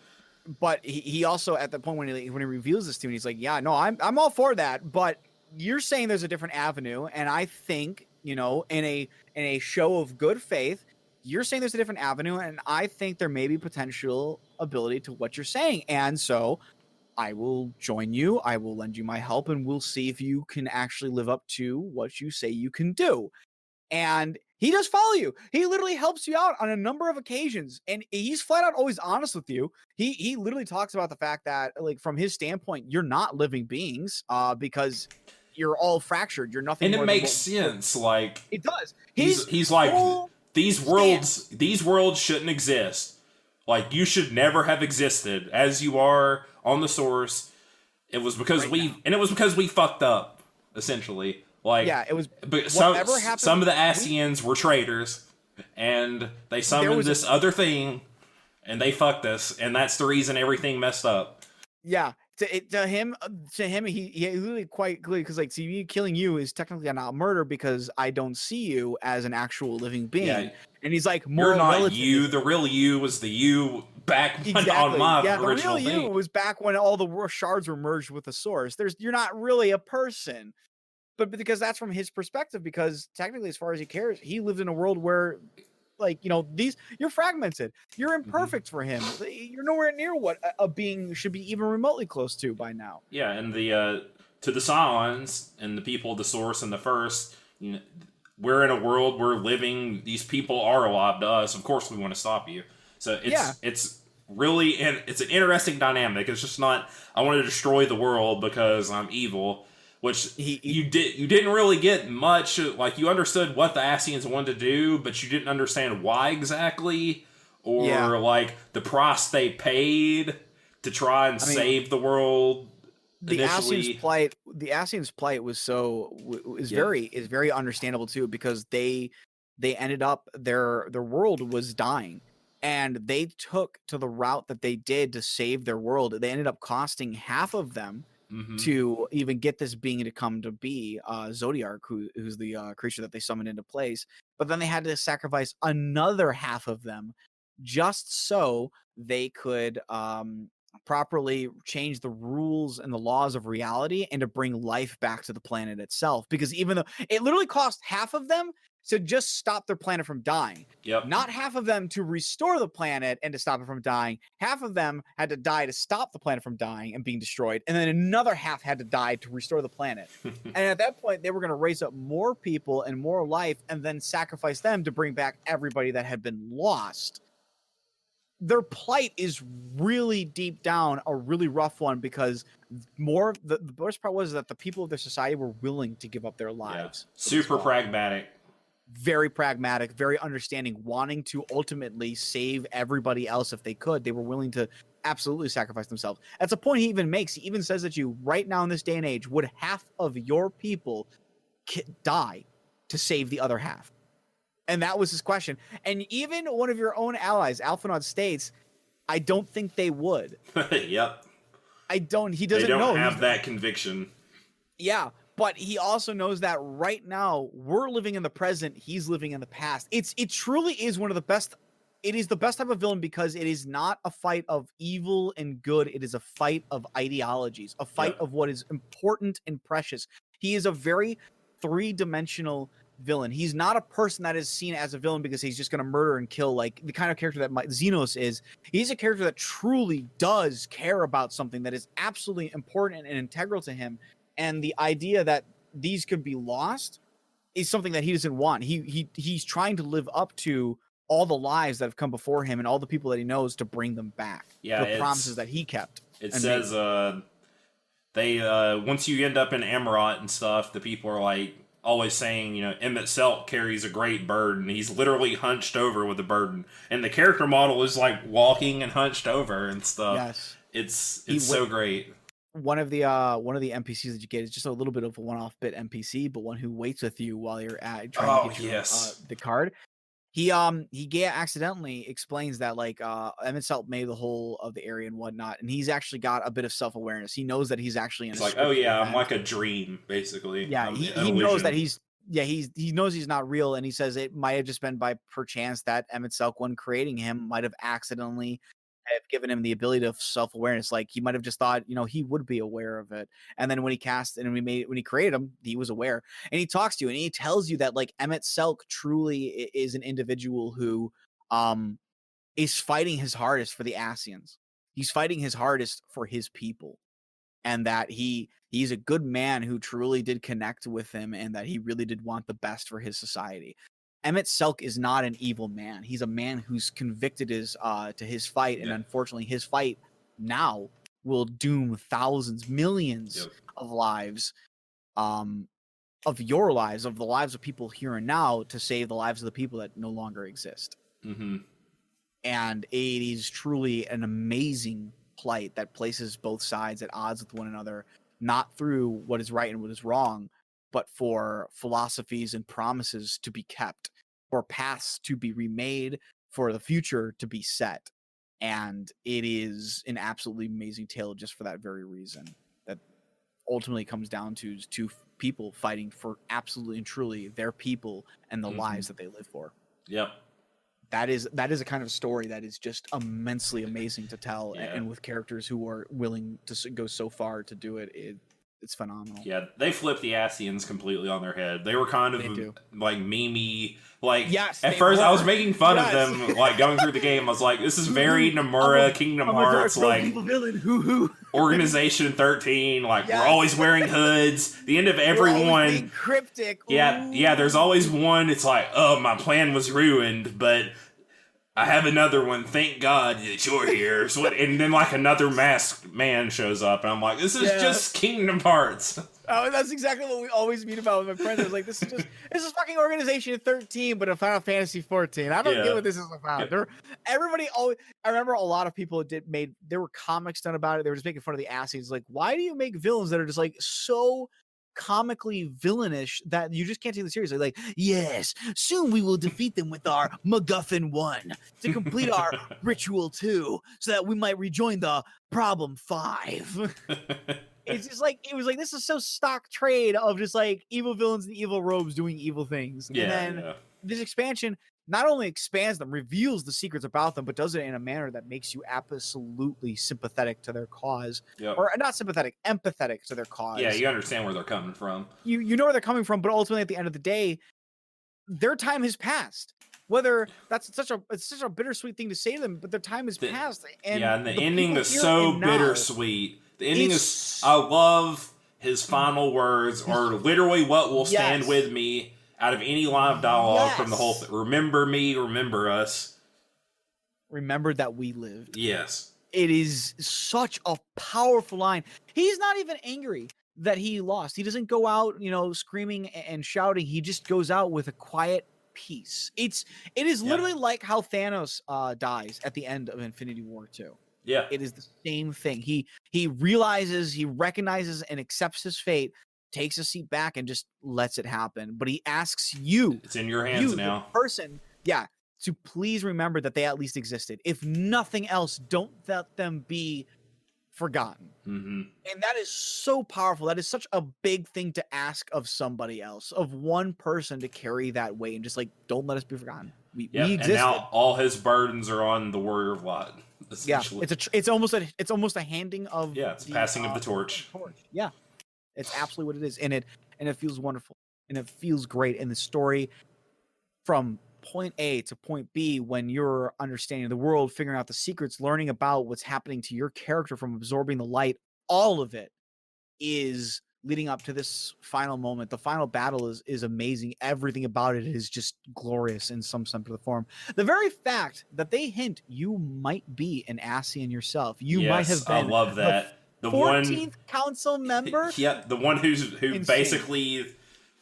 Speaker 2: but he also at the point when he reveals this to me, he's like, yeah, no, I'm all for that, but you're saying there's a different avenue, and I think, you know, in a show of good faith, you're saying there's a different avenue, and I think there may be potential ability to what you're saying, and so I will join you, I will lend you my help, and we'll see if you can actually live up to what you say you can do. And he does follow you. He literally helps you out on a number of occasions, and he's flat out always honest with you. He literally talks about the fact that, like, from his standpoint, you're not living beings, because you're all fractured. You're nothing.
Speaker 1: And
Speaker 2: more
Speaker 1: it
Speaker 2: than
Speaker 1: makes sense. Like,
Speaker 2: it does.
Speaker 1: he's like, these worlds shouldn't exist. Like, you should never have existed as you are on the source. It was because it was because we fucked up, essentially. Like,
Speaker 2: yeah, it was.
Speaker 1: But some of the Asians were traitors, and they summoned this other thing, and they fucked us, and that's the reason everything messed up.
Speaker 2: Yeah, to him, he really quite clearly, because like, see, me killing you is technically not murder because I don't see you as an actual living being. Yeah. And he's like,
Speaker 1: you're not you. The real you was the you back on my original thing.
Speaker 2: The real you was back when all the shards were merged with the source. You're not really a person. But because that's from his perspective, because technically, as far as he cares, he lived in a world where, like, you know, you're fragmented. You're imperfect for him. You're nowhere near what a being should be even remotely close to by now.
Speaker 1: Yeah, and to the Cylons and the people of the Source and the First, you know, we're in a world where these people are alive to us. Of course, we want to stop you. So it's really, and it's an interesting dynamic. It's just not, I want to destroy the world because I'm evil. Which you didn't really get much. Like, you understood what the Asians wanted to do, but you didn't understand why exactly, or like the price they paid to try and save the world.
Speaker 2: The Asians' plight was very understandable too, because they ended up, their world was dying, and they took to the route that they did to save their world. They ended up costing half of them. To even get this being to come to be, Zodiac, who's the creature that they summoned into place. But then they had to sacrifice another half of them just so they could properly change the rules and the laws of reality and to bring life back to the planet itself. Because even though it literally cost half of them to just stop their planet from dying.
Speaker 1: Yep.
Speaker 2: Not half of them to restore the planet and to stop it from dying. Half of them had to die to stop the planet from dying and being destroyed. And then another half had to die to restore the planet. And at that point, they were going to raise up more people and more life and then sacrifice them to bring back everybody that had been lost. Their plight is really deep down a really rough one, because the worst part was that the people of their society were willing to give up their lives.
Speaker 1: Yeah. Super pragmatic.
Speaker 2: Very pragmatic, very understanding, wanting to ultimately save everybody else if they could. They were willing to absolutely sacrifice themselves. That's a point he even makes. He even says that you, right now in this day and age, would half of your people die to save the other half? And that was his question. And even one of your own allies, Alphinaud, states, I don't think they would.
Speaker 1: Yep.
Speaker 2: He doesn't know. They
Speaker 1: don't have that conviction.
Speaker 2: Yeah. But he also knows that right now we're living in the present. He's living in the past. It truly is one of the best. It is the best type of villain, because it is not a fight of evil and good. It is a fight of ideologies, a fight of what is important and precious. He is a very three-dimensional villain. He's not a person that is seen as a villain because he's just going to murder and kill, like the kind of character that Xenos is. He's a character that truly does care about something that is absolutely important and integral to him. And the idea that these could be lost is something that he doesn't want. He's trying to live up to all the lives that have come before him and all the people that he knows to bring them back. Yeah, the promises that he kept.
Speaker 1: It says they once you end up in Amarot and stuff, the people are like always saying, you know, Emmett Selk carries a great burden. He's literally hunched over with a burden, and the character model is like walking and hunched over and stuff.
Speaker 2: Yes,
Speaker 1: it's so great.
Speaker 2: One of the NPCs that you get is just a little bit of a one-off bit NPC, but one who waits with you while you're trying to get the card. He accidentally explains that, like, Emmett Selk made the whole of the area and whatnot, and he's actually got a bit of self-awareness. He knows that he's actually in
Speaker 1: a like, oh yeah, event. I'm like a dream, basically.
Speaker 2: Yeah, he knows that he knows he's not real, and he says it might have just been by perchance that Emmett Selk, when creating him, might have accidentally have given him the ability of self-awareness. Like he might have just thought, he would be aware of it. And then when he cast and when he created him, he was aware. And he talks to you and he tells you that like Emmett Selk truly is an individual who is fighting his hardest for the Asians. He's fighting his hardest for his people. And that he's a good man who truly did connect with him and that he really did want the best for his society. Emmett Selk is not an evil man. He's a man who's convicted to his fight, and unfortunately his fight now will doom thousands, millions of lives, of your lives, of the lives of people here and now, to save the lives of the people that no longer exist.
Speaker 1: Mm-hmm.
Speaker 2: And it is truly an amazing plight that places both sides at odds with one another, not through what is right and what is wrong, but for philosophies and promises to be kept, for paths to be remade, for the future to be set. And it is an absolutely amazing tale just for that very reason. That ultimately comes down to two people fighting for absolutely and truly their people and the lives that they live for.
Speaker 1: Yep.
Speaker 2: That is a kind of story that is just immensely amazing to tell, and with characters who are willing to go so far to do it, it's phenomenal.
Speaker 1: Yeah, they flipped the Asians completely on their head. They were kind of like memey. Like at first, I was making fun of them, like going through the game. I was like, "This is very Nomura, Kingdom Hearts, like
Speaker 2: villain. Hoo.
Speaker 1: Organization 13. Like we're always wearing hoods. The end of every one,
Speaker 2: cryptic.
Speaker 1: Yeah. There's always one. It's like, oh, my plan was ruined, but I have another one. Thank God that you're here. So, and then like another masked man shows up, and I'm like, this is just Kingdom Hearts.
Speaker 2: Oh, that's exactly what we always meet about with my friends. I was like, this is fucking Organization 13, but a Final Fantasy 14. I don't get what this is about. Everybody always. I remember a lot of people there were comics done about it. They were just making fun of the Asians. Like, why do you make villains that are just like so comically villainish that you just can't take them seriously? Like, yes, soon we will defeat them with our MacGuffin 1 to complete our Ritual 2 so that we might rejoin the Problem 5. It's just like, it was like, this is so stock trade of just like evil villains and evil robes doing evil things. And then this expansion not only expands them, reveals the secrets about them, but does it in a manner that makes you absolutely sympathetic to their cause. Or not sympathetic, empathetic to their cause.
Speaker 1: Yeah, you understand where they're coming from.
Speaker 2: You know where they're coming from, but ultimately at the end of the day, their time has passed. Whether it's such a bittersweet thing to say to them, but their time has passed. And
Speaker 1: and the ending is so bittersweet. The ending is, I love his final words, or literally what will stand with me out of any line of dialogue from the whole thing. Remember me, remember us.
Speaker 2: Remember that we lived.
Speaker 1: Yes.
Speaker 2: It is such a powerful line. He's not even angry that he lost. He doesn't go out, screaming and shouting. He just goes out with a quiet peace. It is literally like how Thanos dies at the end of Infinity War 2.
Speaker 1: Yeah.
Speaker 2: It is the same thing. He realizes, he recognizes and accepts his fate, takes a seat back and just lets it happen. But he asks you,
Speaker 1: it's in your hands now,
Speaker 2: the person, to please remember that they at least existed. If nothing else, don't let them be forgotten.
Speaker 1: Mm-hmm.
Speaker 2: And that is so powerful. That is such a big thing to ask of somebody else, of one person to carry that weight and just like, don't let us be forgotten. We existed.
Speaker 1: And now all his burdens are on the Warrior of Light.
Speaker 2: Yeah, it's almost a handing of
Speaker 1: it's passing of the torch.
Speaker 2: Yeah, it's absolutely what it is, and it feels wonderful, and it feels great. And the story from point A to point B, when you're understanding the world, figuring out the secrets, learning about what's happening to your character from absorbing the light, all of it is leading up to this final moment. The final battle is amazing. Everything about it is just glorious in some sense of the form. The very fact that they hint you might be an Asian yourself. You might have been.
Speaker 1: I love that.
Speaker 2: The 14th council member.
Speaker 1: The one who basically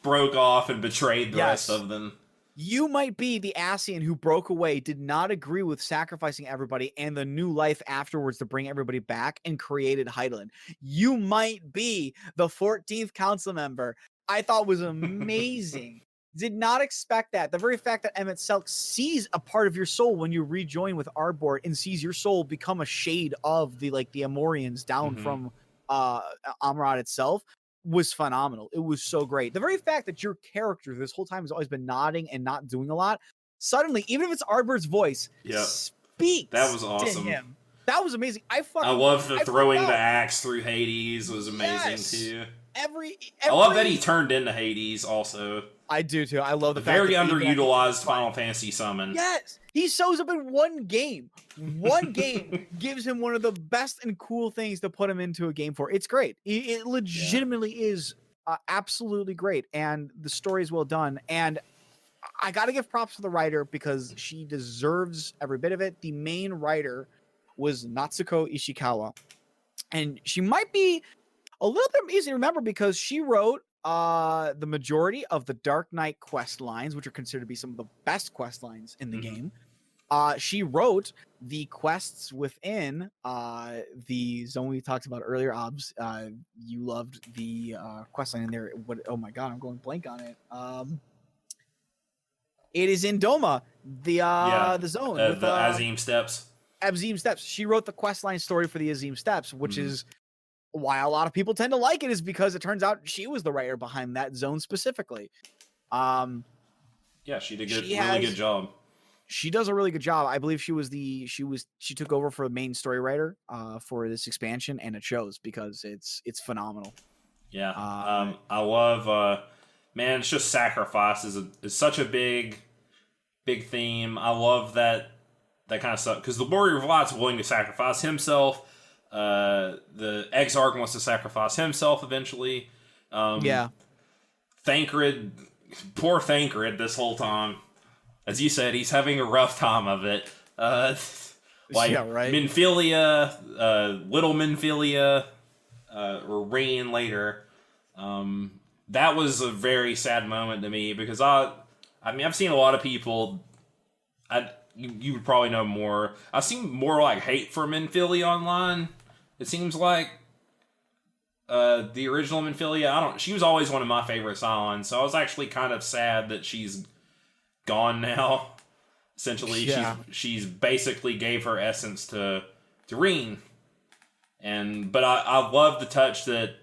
Speaker 1: broke off and betrayed the rest of them.
Speaker 2: You might be the Asian who broke away, did not agree with sacrificing everybody and the new life afterwards to bring everybody back, and created Heidelin. You might be the 14th council member. I thought was amazing. Did not expect that. The very fact that Emmett Selk sees a part of your soul when you rejoin with Arbor and sees your soul become a shade of the Amorians down from Amrod itself was phenomenal. It was so great. The very fact that your character this whole time has always been nodding and not doing a lot, suddenly, even if it's Arbor's voice, speaks
Speaker 1: that was awesome.
Speaker 2: to him. That was amazing. I
Speaker 1: love the throwing the
Speaker 2: forgot.
Speaker 1: axe through Hades was amazing
Speaker 2: Yes.
Speaker 1: too.
Speaker 2: Every
Speaker 1: I love that he turned into Hades also.
Speaker 2: I do too. I love the fact
Speaker 1: Very
Speaker 2: that even at the
Speaker 1: underutilized Final Fantasy summon.
Speaker 2: Yes, he shows up in one game. One game gives him one of the best and cool things to put him into a game for. It's great. It legitimately is absolutely great, and the story is well done. And I got to give props to the writer because she deserves every bit of it. The main writer was Natsuko Ishikawa, and she might be a little bit easy to remember because she wrote the majority of the Dark Knight quest lines, which are considered to be some of the best quest lines in the game. She wrote the quests within the zone we talked about earlier. Obs, you loved the quest line in there. What? Oh my god, I'm going blank on it. It is in Doma, the zone with
Speaker 1: the Azim Steps.
Speaker 2: Azim Steps. She wrote the quest line story for the Azim Steps, which is why a lot of people tend to like it, is because it turns out she was the writer behind that zone specifically.
Speaker 1: Yeah, she did a really good job.
Speaker 2: She does a really good job. I believe she took over for the main story writer for this expansion, and it shows because it's phenomenal.
Speaker 1: Yeah, I love man. It's just sacrifice is such a big theme. I love that kind of stuff because the Warrior of Light's willing to sacrifice himself. The Exarch wants to sacrifice himself eventually. Thancred, poor Thancred, this whole time. As you said, he's having a rough time of it. Minfilia, little Minfilia, or Rain later. That was a very sad moment to me because I mean, I've seen a lot of people. You would probably know more. I've seen more like hate for Minfilia online. It seems like the original Minfilia. She was always one of my favorite Cylons, so I was actually kind of sad that she's gone now. Essentially, she's basically gave her essence to Reen, but I love the touch that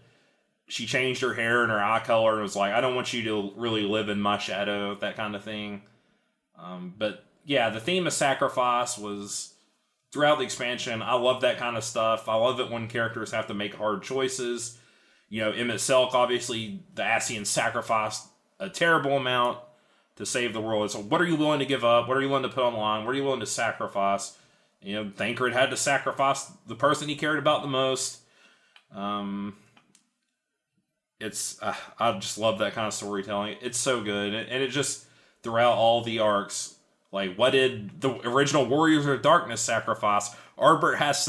Speaker 1: she changed her hair and her eye color and was like, I don't want you to really live in my shadow, that kind of thing. But yeah, the theme of sacrifice was throughout the expansion. I love that kind of stuff. I love it when characters have to make hard choices. You know, Emmett Selk, obviously, the Ascians sacrificed a terrible amount to save the world. So what are you willing to give up? What are you willing to put on the line? What are you willing to sacrifice? You know, Thancred had to sacrifice the person he cared about the most. I just love that kind of storytelling. It's so good. And it just, throughout all the arcs, like, what did the original Warriors of Darkness sacrifice? Arbert's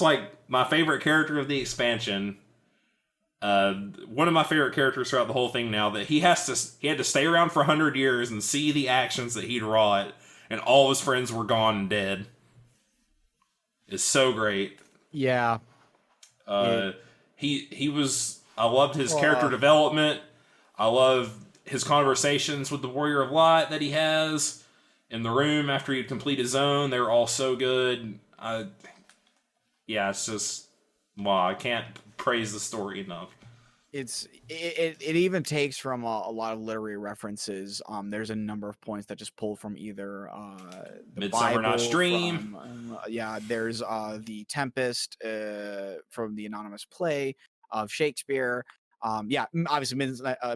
Speaker 1: like my favorite character of the expansion. One of my favorite characters throughout the whole thing now, that he had to stay around for 100 years and see the actions that he'd wrought, and all his friends were gone and dead. It's so great.
Speaker 2: Yeah.
Speaker 1: He was, I loved his character development. I love his conversations with the Warrior of Light that he has in the room after he'd complete his own. They're all so good. It's just, I can't praise the story enough.
Speaker 2: It even takes from a lot of literary references. There's a number of points that just pull from either the
Speaker 1: Midsummer
Speaker 2: Bible,
Speaker 1: Night's Dream.
Speaker 2: There's the Tempest from the anonymous play of Shakespeare. Obviously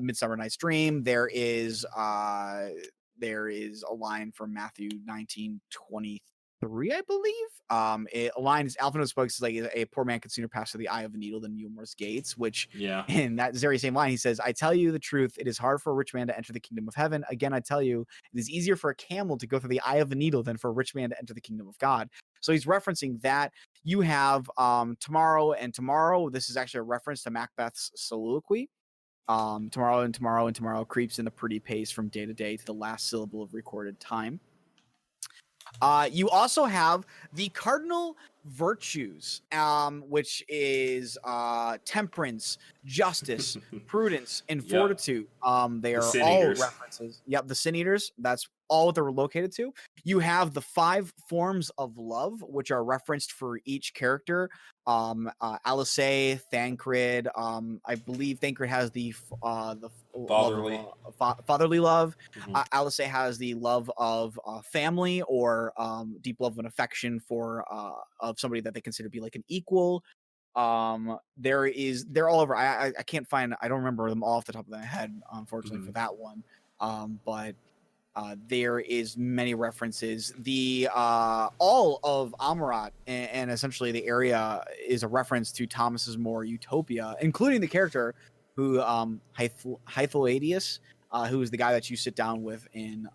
Speaker 2: Midsummer Night's Dream. There is a line from Matthew 19:23, I believe. A line is Alpha spoke like a poor man could sooner pass through the eye of a needle than Eulmore's gates, which in that very same line he says, I tell you the truth, it is hard for a rich man to enter the kingdom of heaven. Again, I tell you, it is easier for a camel to go through the eye of a needle than for a rich man to enter the kingdom of God. So he's referencing that. You have tomorrow. This is actually a reference to Macbeth's soliloquy. Tomorrow creeps in a pretty pace from day to day to the last syllable of recorded time. You also have the cardinal virtues, which is temperance, justice, prudence, and fortitude. They are all references. Yep, the Sin Eaters. That's all what they're located to. You have the 5 forms of love, which are referenced for each character. Alice, Thancred. I believe Thancred has the
Speaker 1: Fatherly.
Speaker 2: love of, fatherly love.
Speaker 1: Mhm.
Speaker 2: Alice
Speaker 3: Mm-hmm.
Speaker 2: has the love of family, or deep love and affection for of somebody that they consider to be like an equal. They're all over. I can't find, I don't remember them all off the top of my head, unfortunately, for that one. But there is many references. The all of Amarat and essentially the area is a reference to Thomas's More Utopia, including the character who Hythloadius, who is the guy that you sit down with in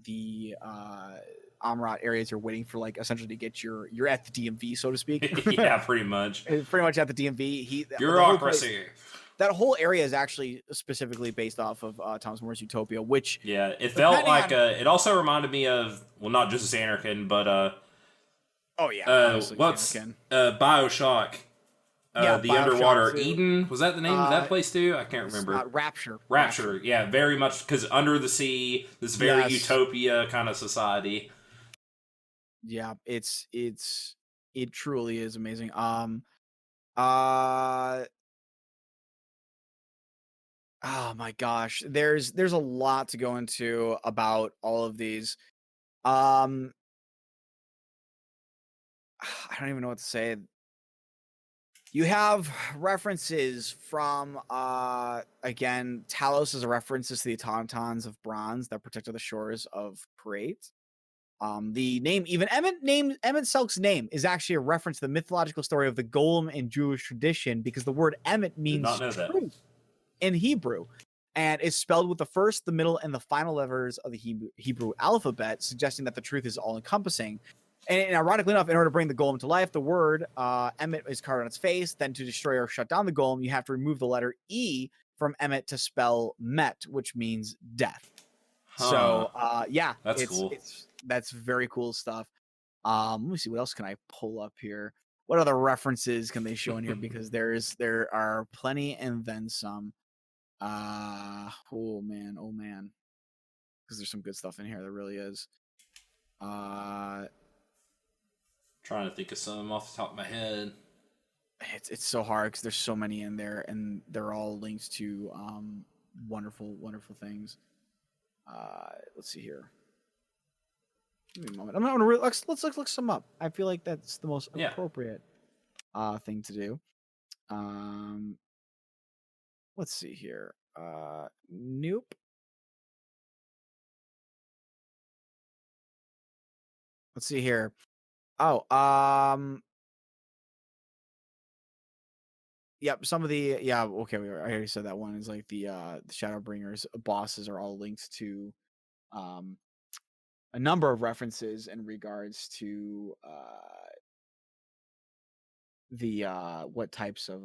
Speaker 2: the Amarat areas. You're waiting for, like, essentially to get you're at the DMV, so to speak.
Speaker 1: Yeah, pretty much.
Speaker 2: Pretty much at the DMV.
Speaker 1: Bureaucracy.
Speaker 2: That whole area is actually specifically based off of Thomas More's Utopia, which
Speaker 1: It felt like it also reminded me of, well, not just Xanarkin, but what's Bioshock? The
Speaker 2: Bioshock
Speaker 1: underwater
Speaker 2: 2.
Speaker 1: Eden, was that the name of that place too? I can't remember.
Speaker 2: Rapture.
Speaker 1: Yeah, very much, because under the sea, this very utopia kind of society.
Speaker 2: Yeah, it truly is amazing. Oh my gosh, there's a lot to go into about all of these. I don't even know what to say. You have references from again, Talos is a references to the automatons of bronze that protected the shores of Parate. The name, even Emmett Selk's name is actually a reference to the mythological story of the golem in Jewish tradition, because the word Emmett means truth in Hebrew, and is spelled with the first, the middle, and the final letters of the Hebrew alphabet, suggesting that the truth is all-encompassing. And ironically enough, in order to bring the golem to life, the word Emmet is carved on its face. Then to destroy or shut down the golem, you have to remove the letter E from Emmet to spell Met, which means death. So yeah,
Speaker 1: that's cool.
Speaker 2: That's very cool stuff. Let me see, what else can I pull up here? What other references can they show in here? Because there are plenty and then some. Oh man, because there's some good stuff in here. There really is.
Speaker 1: Trying to think of some off the top of my head.
Speaker 2: It's so hard because there's so many in there, and they're all linked to wonderful things. Let's see here. Give me a moment. I'm not gonna let's look some up. I feel like that's the most appropriate thing to do. Let's see here. Nope. Let's see here. Oh, yep, some of the okay, I already said that one is like the Shadowbringers bosses are all linked to a number of references in regards to the what types of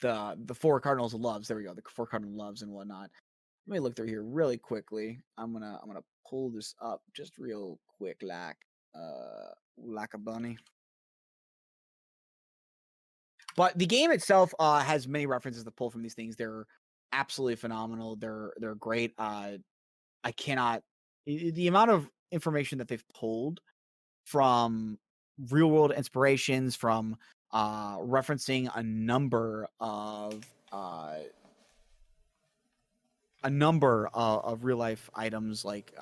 Speaker 2: the 4 cardinals of loves. There we go, the 4 cardinal loves and whatnot. Let me look through here really quickly. I'm gonna pull this up just real quick, like a bunny. But the game itself has many references to pull from these things. They're absolutely phenomenal. They're great. I cannot, the amount of information that they've pulled from real world inspirations, from referencing a number of real life items, like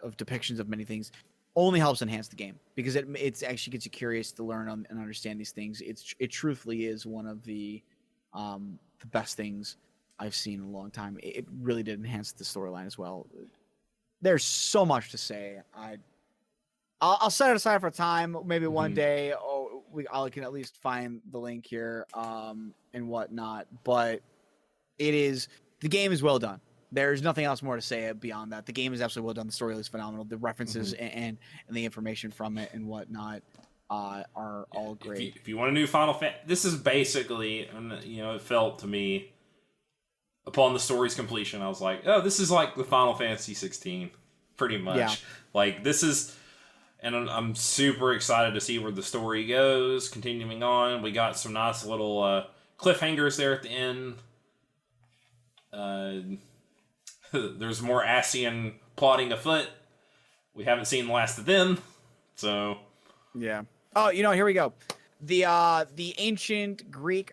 Speaker 2: of depictions of many things, only helps enhance the game, because it actually gets you curious to learn and understand these things. It truthfully is one of the best things I've seen in a long time. It really did enhance the storyline as well. There's so much to say. I'll set it aside for time. Maybe one day, I can at least find the link here and whatnot. But the game is well done. There's nothing else more to say beyond that. The game is absolutely well done. The story is phenomenal. The references and the information from it and whatnot are all great.
Speaker 1: If you want a new Final Fantasy, this is basically, it felt to me, upon the story's completion, I was like, oh, this is like the Final Fantasy 16, pretty much. Yeah. Like, this is, and I'm super excited to see where the story goes, continuing on. We got some nice little cliffhangers there at the end. there's more Asian plotting afoot. We haven't seen the last of them, so
Speaker 2: yeah. Oh, here we go. The ancient Greek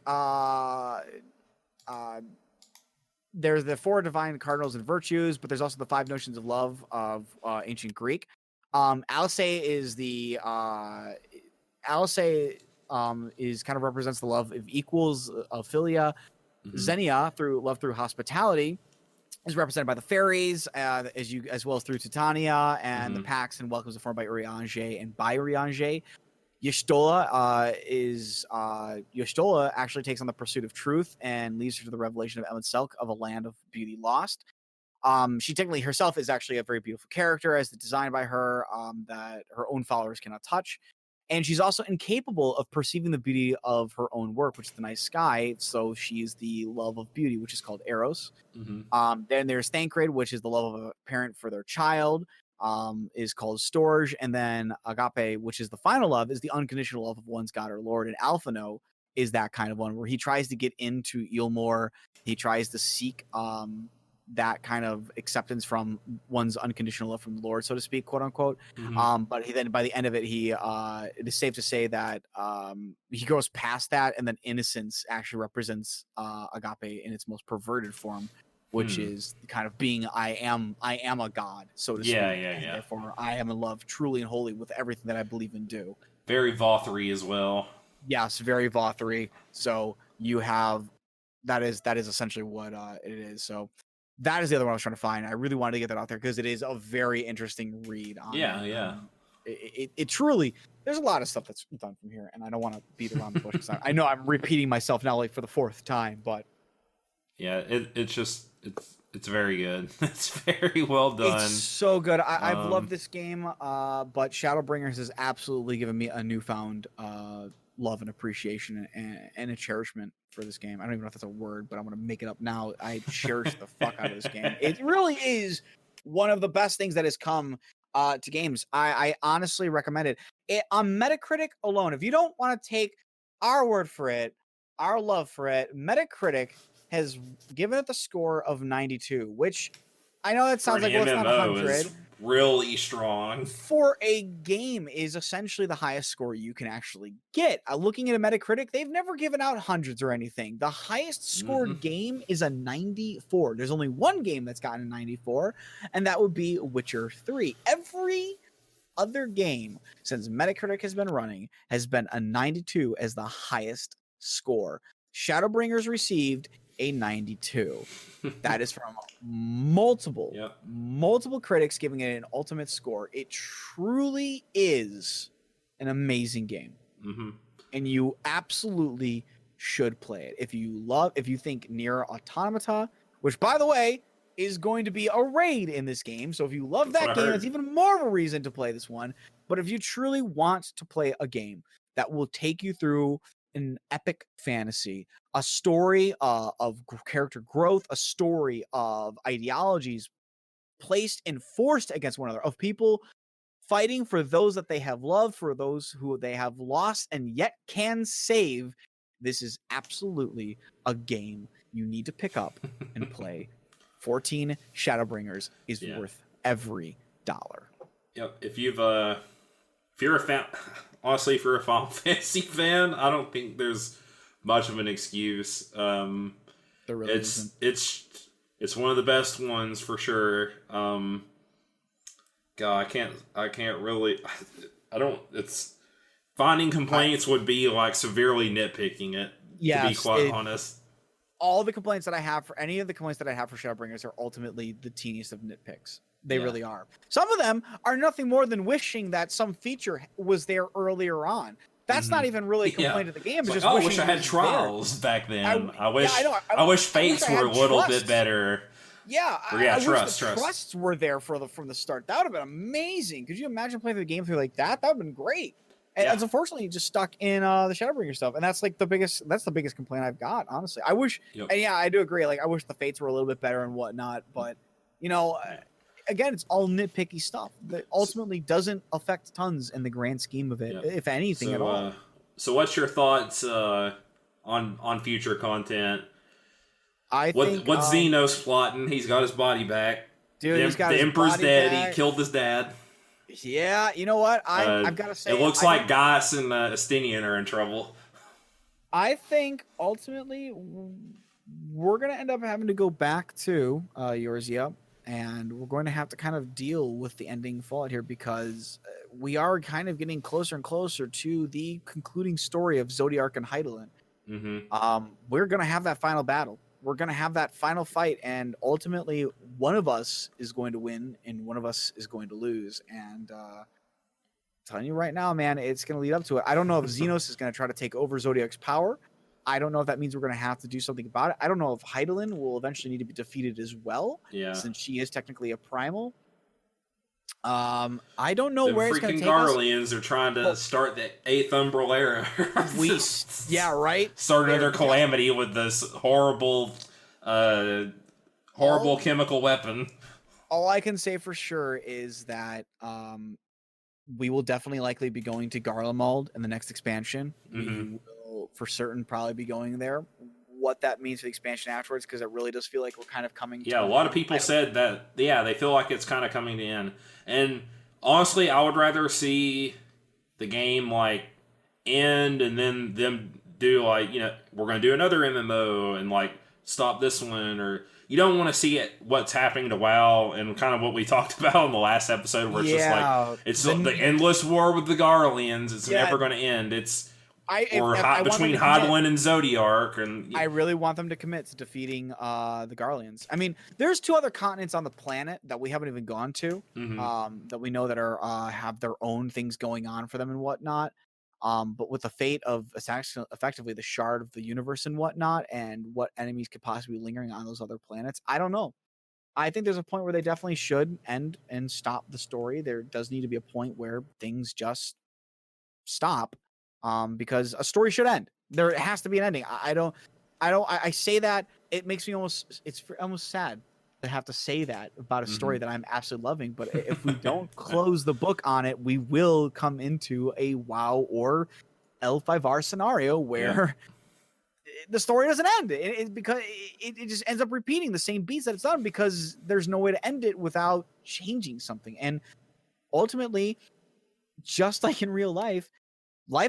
Speaker 2: there's the 4 divine cardinals and virtues, but there's also the 5 notions of love of ancient Greek. Alcei is the Alcei is kind of represents the love of equals, of philia. Xenia, through love through hospitality, is represented by the fairies, as well as through Titania and the Pax and welcomes are formed by Urianger and by Urianger. Y'shtola Y'shtola actually takes on the pursuit of truth and leads her to the revelation of Ellen Selk of a land of beauty lost. She technically herself is actually a very beautiful character, as designed by her, that her own followers cannot touch. And she's also incapable of perceiving the beauty of her own work, which is the night sky. So she's the love of beauty, which is called Eros. Then there's Thancred, which is the love of a parent for their child, is called Storge. And then Agape, which is the final love, is the unconditional love of one's God or Lord. And Alphino is that kind of one where he tries to get into Eilmore. He tries to seek that kind of acceptance from one's unconditional love from the Lord, so to speak, quote unquote. But then by the end of it, it is safe to say that he goes past that, and then innocence actually represents agape in its most perverted form, which is kind of being I am a god, so to speak. And therefore, I am in love truly and wholly with everything that I believe and do.
Speaker 1: Very Vothery as well.
Speaker 2: Yes, very Vothery. So you have that is essentially what it is. So that is the other one I was trying to find. I really wanted to get that out there because it is a very interesting read. It truly, there's a lot of stuff that's done from here, and I don't want to beat around the bush because I know I'm repeating myself now like for the 4th time, but
Speaker 1: yeah, it's very good. It's very well done.
Speaker 2: It's so good. I've loved this game, but Shadowbringers has absolutely given me a newfound love and appreciation and a cherishment for this game. I don't even know if that's a word, but I'm going to make it up now. I cherish the fuck out of this game. It really is one of the best things that has come to games. I honestly recommend it. On Metacritic alone, if you don't want to take our word for it, our love for it, Metacritic has given it the score of 92, which I know that sounds like, well, it's not 100.
Speaker 1: Really strong.
Speaker 2: For a game is essentially the highest score you can actually get. Looking at a Metacritic, they've never given out hundreds or anything. The highest scored game is a 94. There's only one game that's gotten a 94, and that would be Witcher 3. Every other game since Metacritic has been running has been a 92 as the highest score. Shadowbringers received a 92. That is from multiple critics giving it an ultimate score. It truly is an amazing game. And you absolutely should play it. If you think Nier Automata, which by the way is going to be a raid in this game, so if you love that game, it's even more of a reason to play this one. But if you truly want to play a game that will take you through an epic fantasy, a story of character growth, a story of ideologies placed and forced against one another, of people fighting for those that they have loved, for those who they have lost and yet can save, this is absolutely a game you need to pick up and play. 14 Shadowbringers is worth every dollar.
Speaker 1: Yep. If you're a fan, honestly, if you're a Final Fantasy fan, I don't think there's much of an excuse. There really isn't. It's one of the best ones for sure. God, I can't really. It's finding complaints would be like severely nitpicking it. To be quite honest.
Speaker 2: All the complaints that I have for any of the complaints that I have for Shadowbringers are ultimately the teeniest of nitpicks. They really are. Some of them are nothing more than wishing that some feature was there earlier on. That's not even really a complaint of the game. It's
Speaker 1: like,
Speaker 2: just
Speaker 1: I wish I had trials back then. I wish fates were a little bit better.
Speaker 2: Yeah,
Speaker 1: I
Speaker 2: wish the trusts were there from the start. That would have been amazing. Could you imagine playing the game through like that? That would have been great. And unfortunately, just stuck in the Shadowbringer stuff, and that's like the biggest complaint I've got. Honestly, I wish, and I do agree. Like, I wish the fates were a little bit better and whatnot. But again, it's all nitpicky stuff that ultimately doesn't affect tons in the grand scheme of it, if anything at all.
Speaker 1: So, what's your thoughts on future content?
Speaker 2: I think
Speaker 1: what Xenos plotting. He's got his body back.
Speaker 2: dude, he's got
Speaker 1: the
Speaker 2: his
Speaker 1: Emperor's
Speaker 2: body
Speaker 1: dead.
Speaker 2: back.
Speaker 1: He killed his dad.
Speaker 2: Yeah, you know what? I've got to say,
Speaker 1: it looks like Gaius and Estinian are in trouble.
Speaker 2: I think ultimately we're going to end up having to go back to Eorzea, and we're going to have to kind of deal with the ending fallout here because we are kind of getting closer and closer to the concluding story of Zodiark and Hydaelyn. We're going to have that final battle. We're going to have that final fight, and ultimately one of us is going to win and one of us is going to lose. And telling you right now, man, it's going to lead up to it. I don't know if Xenos is going to try to take over Zodiac's power. I don't know if that means we're going to have to do something about it. I don't know if Hydaelyn will eventually need to be defeated as well, since she is technically a primal. I don't know where it's going to take us.
Speaker 1: The freaking Garleans are trying to start the 8th Umbral era.
Speaker 2: Yeah, right?
Speaker 1: Start another calamity with this horrible chemical weapon.
Speaker 2: All I can say for sure is that we will definitely likely be going to Garlemald in the next expansion. We will for certain probably be going there. What that means for the expansion afterwards, because it really does feel like we're kind of coming to
Speaker 1: a lot of people said that, they feel like it's kind of coming to end. And honestly, I would rather see the game, like, end and then them do, like, we're going to do another MMO and, like, stop this one. Or you don't want to see what's happening to WoW and kind of what we talked about in the last episode where it's just like, it's the endless war with the Garleans. It's never going to end. It's... between Hydaelyn and Zodiark, and
Speaker 2: I really want them to commit to defeating the Garleans. I mean, there's 2 other continents on the planet that we haven't even gone to, that we know that are have their own things going on for them and whatnot. But with the fate of effectively the shard of the universe and whatnot, and what enemies could possibly be lingering on those other planets, I don't know. I think there's a point where they definitely should end and stop the story. There does need to be a point where things just stop. Because a story should end. There has to be an ending. I say that, it makes me almost sad to have to say that about a story that I'm absolutely loving. But if we don't close the book on it, we will come into a WoW or L5R scenario where the story doesn't end. Because it just ends up repeating the same beats that it's done because there's no way to end it without changing something. And ultimately, just like in real life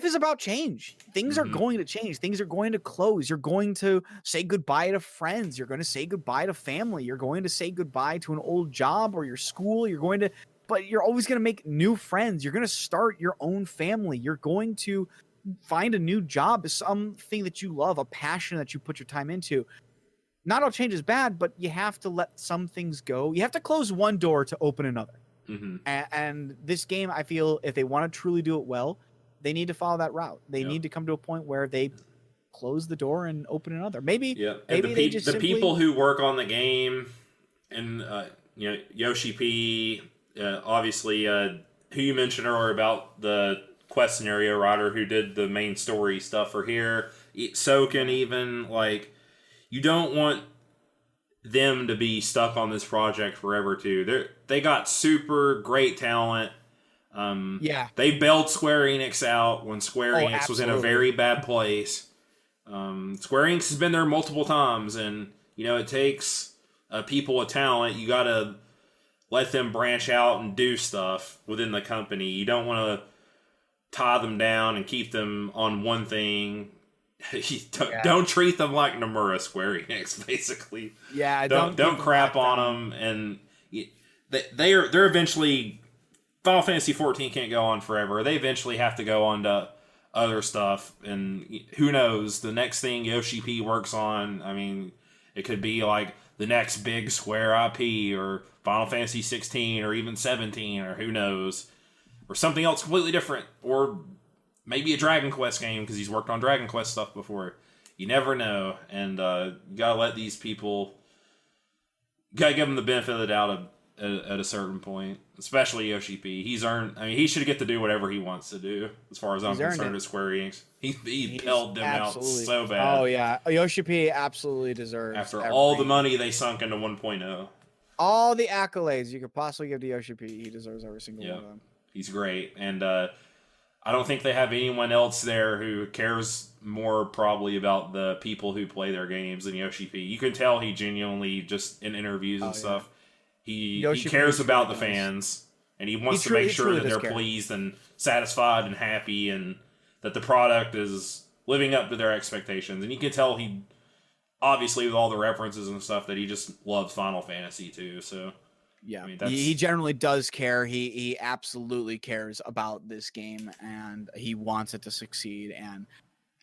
Speaker 2: is about change. Things are going to change. Things are going to close. You're going to say goodbye to friends. You're going to say goodbye to family. You're going to say goodbye to an old job or your school. But you're always going to make new friends. You're going to start your own family. You're going to find a new job, something that you love, a passion that you put your time into. Not all change is bad, but you have to let some things go. You have to close one door to open another. And this game, I feel, if they want to truly do it well, they need to follow that route. They need to come to a point where they close the door and open another. Maybe
Speaker 1: the people who work on the game, and Yoshi P, obviously, who you mentioned earlier about the quest scenario writer who did the main story stuff for here, Soken even, like, you don't want them to be stuck on this project forever too. They got super great talent. They bailed SquareEnix out when SquareEnix was in a very bad place. SquareEnix has been there multiple times, and it takes people with talent. You gotta let them branch out and do stuff within the company. You don't want to tie them down and keep them on one thing. Don't treat them like Nomura SquareEnix, basically. Don't crap on them, and they're eventually. Final Fantasy XIV can't go on forever. They eventually have to go on to other stuff, and who knows, the next thing Yoshi P works on, I mean, it could be like the next big Square IP, or Final Fantasy 16, or even 17, or who knows, or something else completely different, or maybe a Dragon Quest game, because he's worked on Dragon Quest stuff before. You never know, and you gotta let these people, gotta give them the benefit of the doubt at a certain point, especially Yoshi P. He should get to do whatever he wants to do, as far as I'm concerned, at Square Enix. He held them out so bad.
Speaker 2: Oh, yeah. Yoshi P absolutely deserves
Speaker 1: after all the money they sunk into 1.0.
Speaker 2: All the accolades you could possibly give to Yoshi P, he deserves every single one of them.
Speaker 1: He's great. And I don't think they have anyone else there who cares more probably about the people who play their games than Yoshi P. You can tell he genuinely, just in interviews and stuff, he cares about the fans, and he wants to make sure that they're pleased and satisfied and happy, and that the product is living up to their expectations. And you can tell he, obviously with all the references and stuff, that he just loves Final Fantasy too. So
Speaker 2: yeah, I mean, he generally does care. He absolutely cares about this game, and he wants it to succeed. And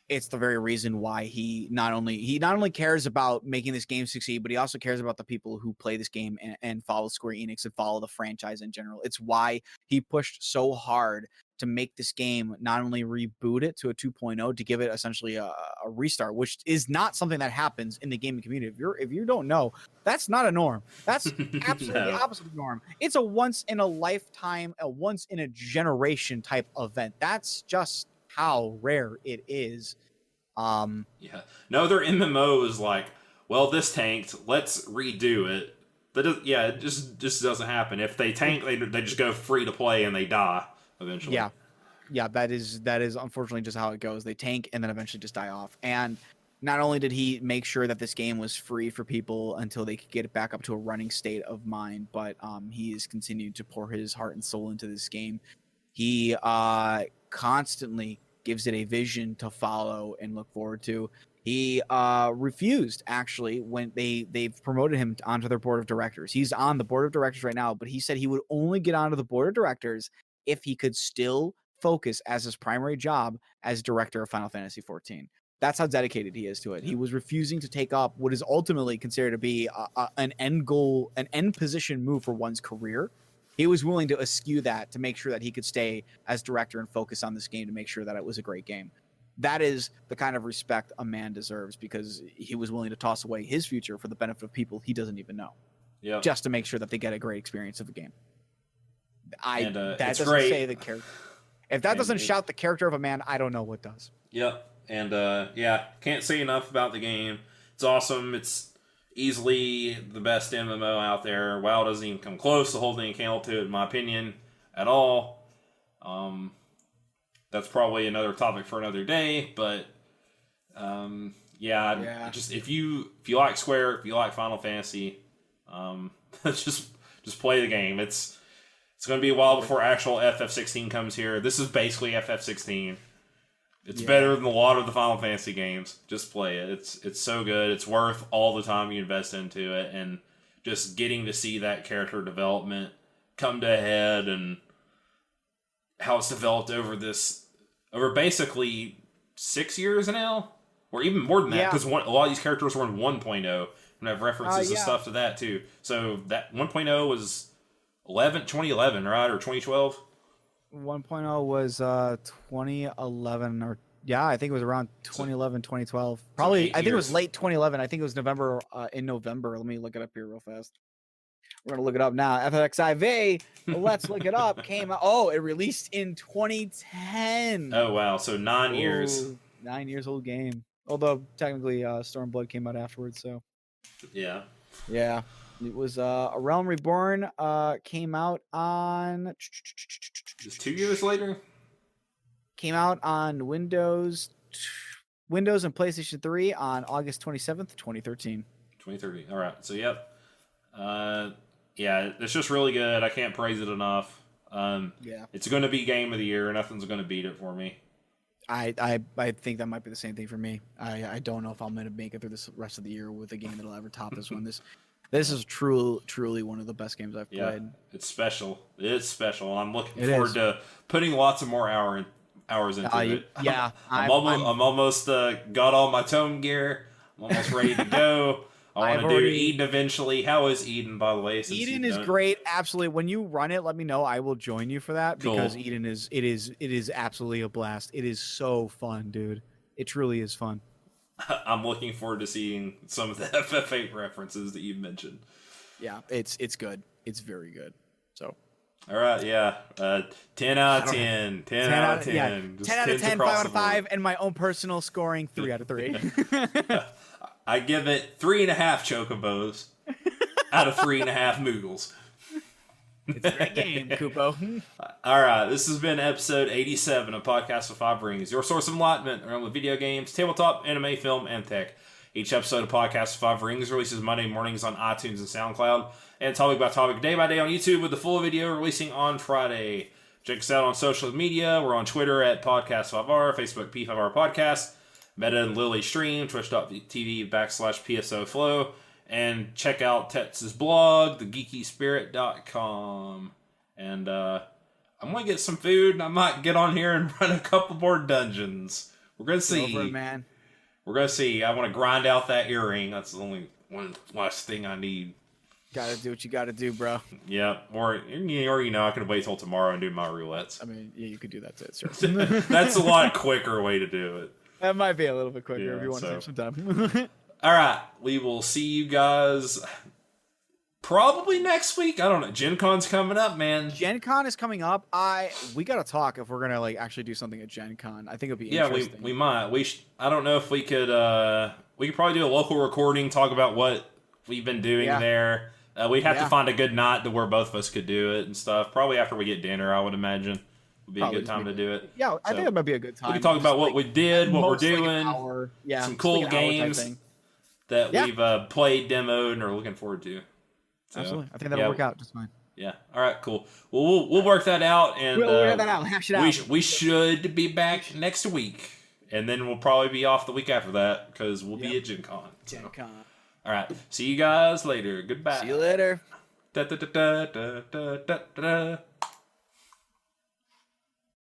Speaker 2: it's the very reason why he not only cares about making this game succeed, but he also cares about the people who play this game and follow Square Enix and follow the franchise in general. It's why he pushed so hard to make this game, not only reboot it to a 2.0 to give it essentially a restart, which is not something that happens in the gaming community. If you don't know, that's not a norm. That's absolutely the opposite of norm. It's a once in a lifetime, a once in a generation type event. That's just how rare it is.
Speaker 1: Yeah. No other MMO is like, well, this tanked, let's redo it. It just doesn't happen. If they tank, they just go free to play and they die eventually.
Speaker 2: Yeah, that is unfortunately just how it goes. They tank and then eventually just die off. And not only did he make sure that this game was free for people until they could get it back up to a running state of mind, but he has continued to pour his heart and soul into this game. He constantly gives it a vision to follow and look forward to. He refused, actually, when they've promoted him onto their board of directors. He's on the board of directors right now, but he said he would only get onto the board of directors if he could still focus as his primary job as director of Final Fantasy XIV. That's how dedicated he is to it. He was refusing to take up what is ultimately considered to be an end goal, an end position move for one's career. He was willing to eschew that to make sure that he could stay as director and focus on this game to make sure that it was a great game. That is the kind of respect a man deserves, because he was willing to toss away his future for the benefit of people he doesn't even know.
Speaker 1: Yeah.
Speaker 2: Just to make sure that they get a great experience of the game. That doesn't
Speaker 1: great.
Speaker 2: say the character. If that doesn't shout the character of a man, I don't know what does.
Speaker 1: Yep. And can't say enough about the game. It's awesome. It's easily the best MMO out there. WoW doesn't even come close to holding a candle to it, in my opinion, at all. That's probably another topic for another day, but just if you like Square, if you like Final Fantasy, just play the game. It's going to be a while before actual FF16 comes here. This is basically FF16. It's better than a lot of the Final Fantasy games. Just play it. It's so good. It's worth all the time you invest into it, and just getting to see that character development come to a head, and how it's developed over basically 6 years now, or even more than that, because a lot of these characters were in 1.0 and have references and stuff to that too. So that 1.0 was 2011, right, or 2012?
Speaker 2: 1.0 was 2011, or I think it was around 2011, 2012. Probably, I think it was late 2011. I think it was November. In November, let me look it up here real fast. We're gonna look it up now. FXIV, let's look it up. Came out. Oh, it released in 2010.
Speaker 1: Oh wow, so 9 years.
Speaker 2: 9 years old game. Although technically, Stormblood came out afterwards. So.
Speaker 1: Yeah.
Speaker 2: Yeah. It was A Realm Reborn came out on
Speaker 1: just 2 years later.
Speaker 2: Came out on Windows and PlayStation 3 on August 27th, 2013.
Speaker 1: 2013. All right. So yep. It's just really good. I can't praise it enough. It's going to be game of the year. Nothing's going to beat it for me.
Speaker 2: I think that might be the same thing for me. I don't know if I'm going to make it through this rest of the year with a game that'll ever top this one. This is truly one of the best games I've played.
Speaker 1: It's special. It's special. I'm looking forward to putting lots of more hours into it.
Speaker 2: Yeah,
Speaker 1: I'm almost got all my tome gear. I'm almost ready to go. I want to do Eden eventually. How is Eden, by the way?
Speaker 2: Eden is great. Absolutely. When you run it, let me know. I will join you for that, because Eden is absolutely a blast. It is so fun, dude. It truly is fun.
Speaker 1: I'm looking forward to seeing some of the FF8 references that you've mentioned.
Speaker 2: Yeah, it's good. It's very good. So.
Speaker 1: All right, 10 out of 10. 10 out of 10.
Speaker 2: Yeah. 10 out of 10, 5 out of 5, and my own personal scoring, 3 out of 3.
Speaker 1: I give it 3.5 chocobos out of 3.5 Moogles.
Speaker 2: It's a great game, Kupo.
Speaker 1: All right, this has been episode 87 of Podcast with Five Rings, your source of enlightenment around with video games, tabletop, anime, film, and tech. Each episode of Podcast with Five Rings releases Monday mornings on iTunes and SoundCloud, and topic by topic, day by day on YouTube, with the full video releasing on Friday. Check us out on social media. We're on Twitter at Podcast5R, Facebook P5R Podcast, Meta and Lily Stream, twitch.tv/PSOFlow, and check out Tetsu's blog, thegeekyspirit.com. And I'm going to get some food, and I might get on here and run a couple more dungeons. We're going to see.
Speaker 2: Over, man.
Speaker 1: We're going to see. I want to grind out that earring. That's the only one last thing I need.
Speaker 2: Gotta do what you gotta do, bro.
Speaker 1: Yeah, or I can wait till tomorrow and do my roulettes.
Speaker 2: I mean, yeah, you could do that too. Sure.
Speaker 1: That's a lot quicker way to do it.
Speaker 2: That might be a little bit quicker
Speaker 1: Yeah,
Speaker 2: if you want to
Speaker 1: so.
Speaker 2: take some time.
Speaker 1: All right, we will see you guys probably next week. I don't know. Gen Con's coming up, man.
Speaker 2: Gen Con is coming up. We gotta talk if we're gonna like actually do something at Gen Con. I think it'll be interesting.
Speaker 1: we might. I don't know if we could. We could probably do a local recording, talk about what we've been doing there. We'd have to find a good night to where both of us could do it and stuff. Probably after we get dinner, I would imagine would be a good time to do it.
Speaker 2: Yeah, I think it might be a good time.
Speaker 1: We can talk about what we did, what we're doing, some cool games that we've played, demoed, and are looking forward to. So,
Speaker 2: absolutely, I think that'll work out just fine.
Speaker 1: Yeah. All right. Cool. Well, we'll work that out, and
Speaker 2: we'll work that out. Hash it out.
Speaker 1: We should be back next week, and then we'll probably be off the week after that because we'll be at Gen Con.
Speaker 2: Gen Con.
Speaker 1: All right. See you guys later. Goodbye.
Speaker 2: See you later.
Speaker 1: Da, da, da, da, da, da, da, da.